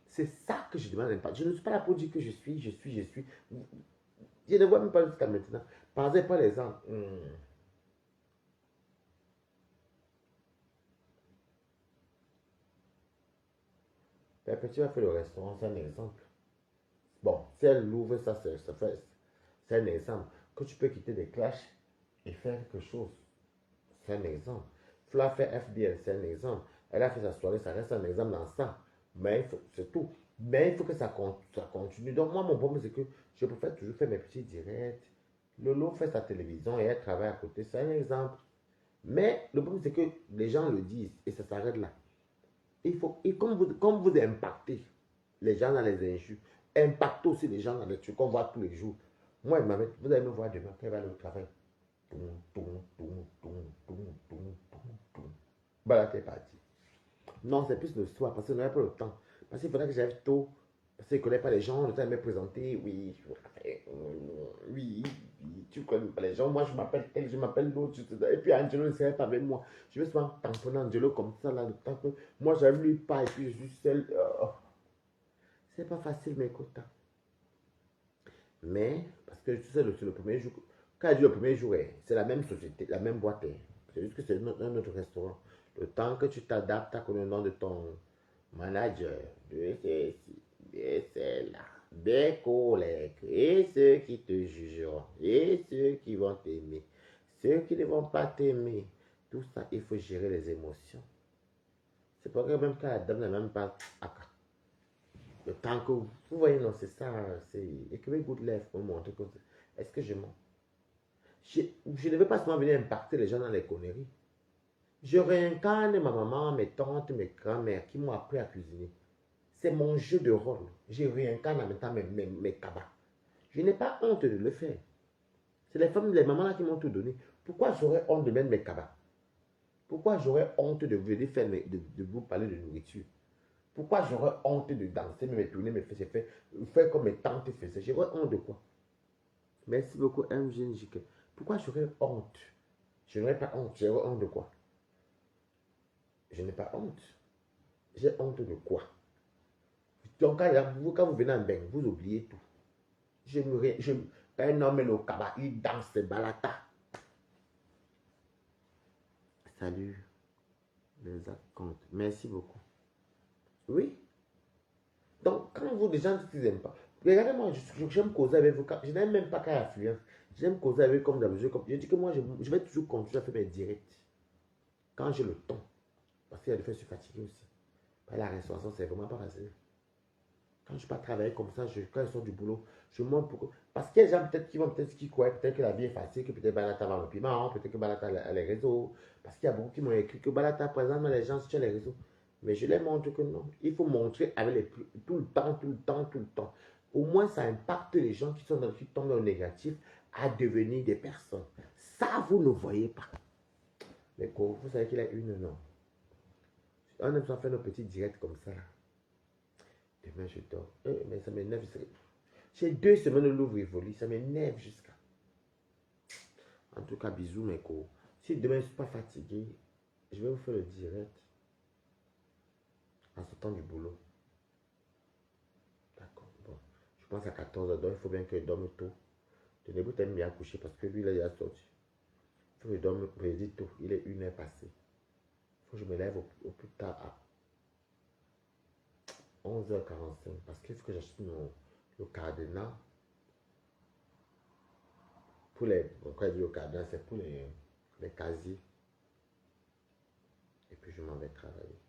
C'est ça que je demande l'impact. Je ne suis pas là pour dire que je suis. Je ne vois même pas jusqu'à maintenant. Par exemple, la petite a fait le restaurant, c'est un exemple. Bon, si elle l'ouvre, c'est un exemple. Que tu peux quitter des clashs et faire quelque chose. C'est un exemple. Fla fait FBL, c'est un exemple. Elle a fait sa soirée, ça reste un exemple dans ça. Mais c'est tout. Mais il faut que ça continue. Donc, moi, mon problème, c'est que je préfère toujours faire mes petits directs. Lolo fait sa télévision et elle travaille à côté. C'est un exemple. Mais le problème, c'est que les gens le disent et ça s'arrête là. Et comme vous impactez les gens dans les injures, impactez aussi les gens dans les trucs qu'on voit tous les jours. Moi, vous allez me voir demain quand elle va aller au travail. Voilà, t'es parti. Non, c'est plus le soir parce que je n'avais pas le temps. Parce qu'il faudrait que j'arrive tôt. Parce que je ne connais pas les gens, le temps de me présenter. Oui, oui, tu ne connais pas les gens. Moi, je m'appelle tel, je m'appelle l'autre. Et puis Angelo ne serait pas avec moi. Je vais souvent tamponner Angelo comme ça, là, le temps que moi, je lui pas et puis je suis seul. C'est pas facile, mes quotas. Mais, parce que tu sais, c'est le premier jour. Quand je dis le premier jour, c'est la même société, la même boîte. C'est juste que c'est un autre restaurant. Le temps que tu t'adaptes à connaître le nom de ton manager, de ceci, de celle-là, des collègues, et ceux qui te jugeront, et ceux qui vont t'aimer, ceux qui ne vont pas t'aimer. Tout ça, il faut gérer les émotions. C'est pas que même quand la dame n'a même pas le temps que vous voyez, non, c'est ça, c'est écrivez good life pour montrer que est-ce que je mens? Je ne veux pas seulement venir impacter les gens dans les conneries. Je réincarne ma maman, mes tantes, mes grands-mères qui m'ont appris à cuisiner. C'est mon jeu de rôle. Je réincarne en même temps mes cabas. Je n'ai pas honte de le faire. C'est les femmes, les mamans là qui m'ont tout donné. Pourquoi j'aurais honte de mettre mes cabas? Pourquoi j'aurais honte de venir faire de vous parler de nourriture? Pourquoi j'aurais honte de danser, me tourner, me faire comme mes tantes faisaient? J'aurais honte de quoi? Merci beaucoup, MGNJK. Pourquoi j'aurais honte? Je n'aurais pas honte. J'aurais honte de quoi? Je n'ai pas honte. J'ai honte de quoi? Donc, quand vous venez en bain, vous oubliez tout. Quand un homme est au cabas, il danse ses balatas. Salut, les compte. Merci beaucoup. Oui. Donc, quand vous, les gens ne n'aiment pas, regardez-moi, j'aime causer avec vous. Je n'aime même pas qu'à affluence. J'aime causer avec comme d'habitude. Je dis que moi, je vais toujours continuer à faire mes directs. Quand j'ai le temps. Parce qu'il y a des fois, je suis fatigué aussi. La restauration, c'est vraiment pas facile. Quand je ne suis pas travailler comme ça, quand ils sont du boulot, je montre pourquoi. Parce qu'il y a des gens peut-être qui vont qui croient peut-être que la vie est facile, que peut-être Balata va le piment, peut-être que Balata a les réseaux. Parce qu'il y a beaucoup qui m'ont écrit que Balata présente les gens sur les réseaux. Mais je les montre que non. Il faut montrer avec tout le temps, tout le temps, tout le temps. Au moins, ça impacte les gens qui tombent dans le négatif à devenir des personnes. Ça, vous ne voyez pas. Mais vous savez qu'il a une, non. On aime ça faire nos petits directs comme ça. Demain, je dors. Mais ça m'énerve. J'ai 2 semaines de l'ouvre évolue. Ça m'énerve jusqu'à. En tout cas, bisous, mes co. Si demain, je ne suis pas fatigué, je vais vous faire le direct en sortant du boulot. D'accord. Bon. Je pense à 14h. Donc, il faut bien que je dorme tôt. Tenez-vous t'aimes bien coucher parce que lui, là, il a sorti. Il faut que je dorme tôt. Il est 1h passée. Il faut que je me lève au plus tard à 11h45 parce qu'il faut que j'achète le cadenas pour les. Quand je dis le cadenas, c'est pour les casiers. Et puis je m'en vais travailler.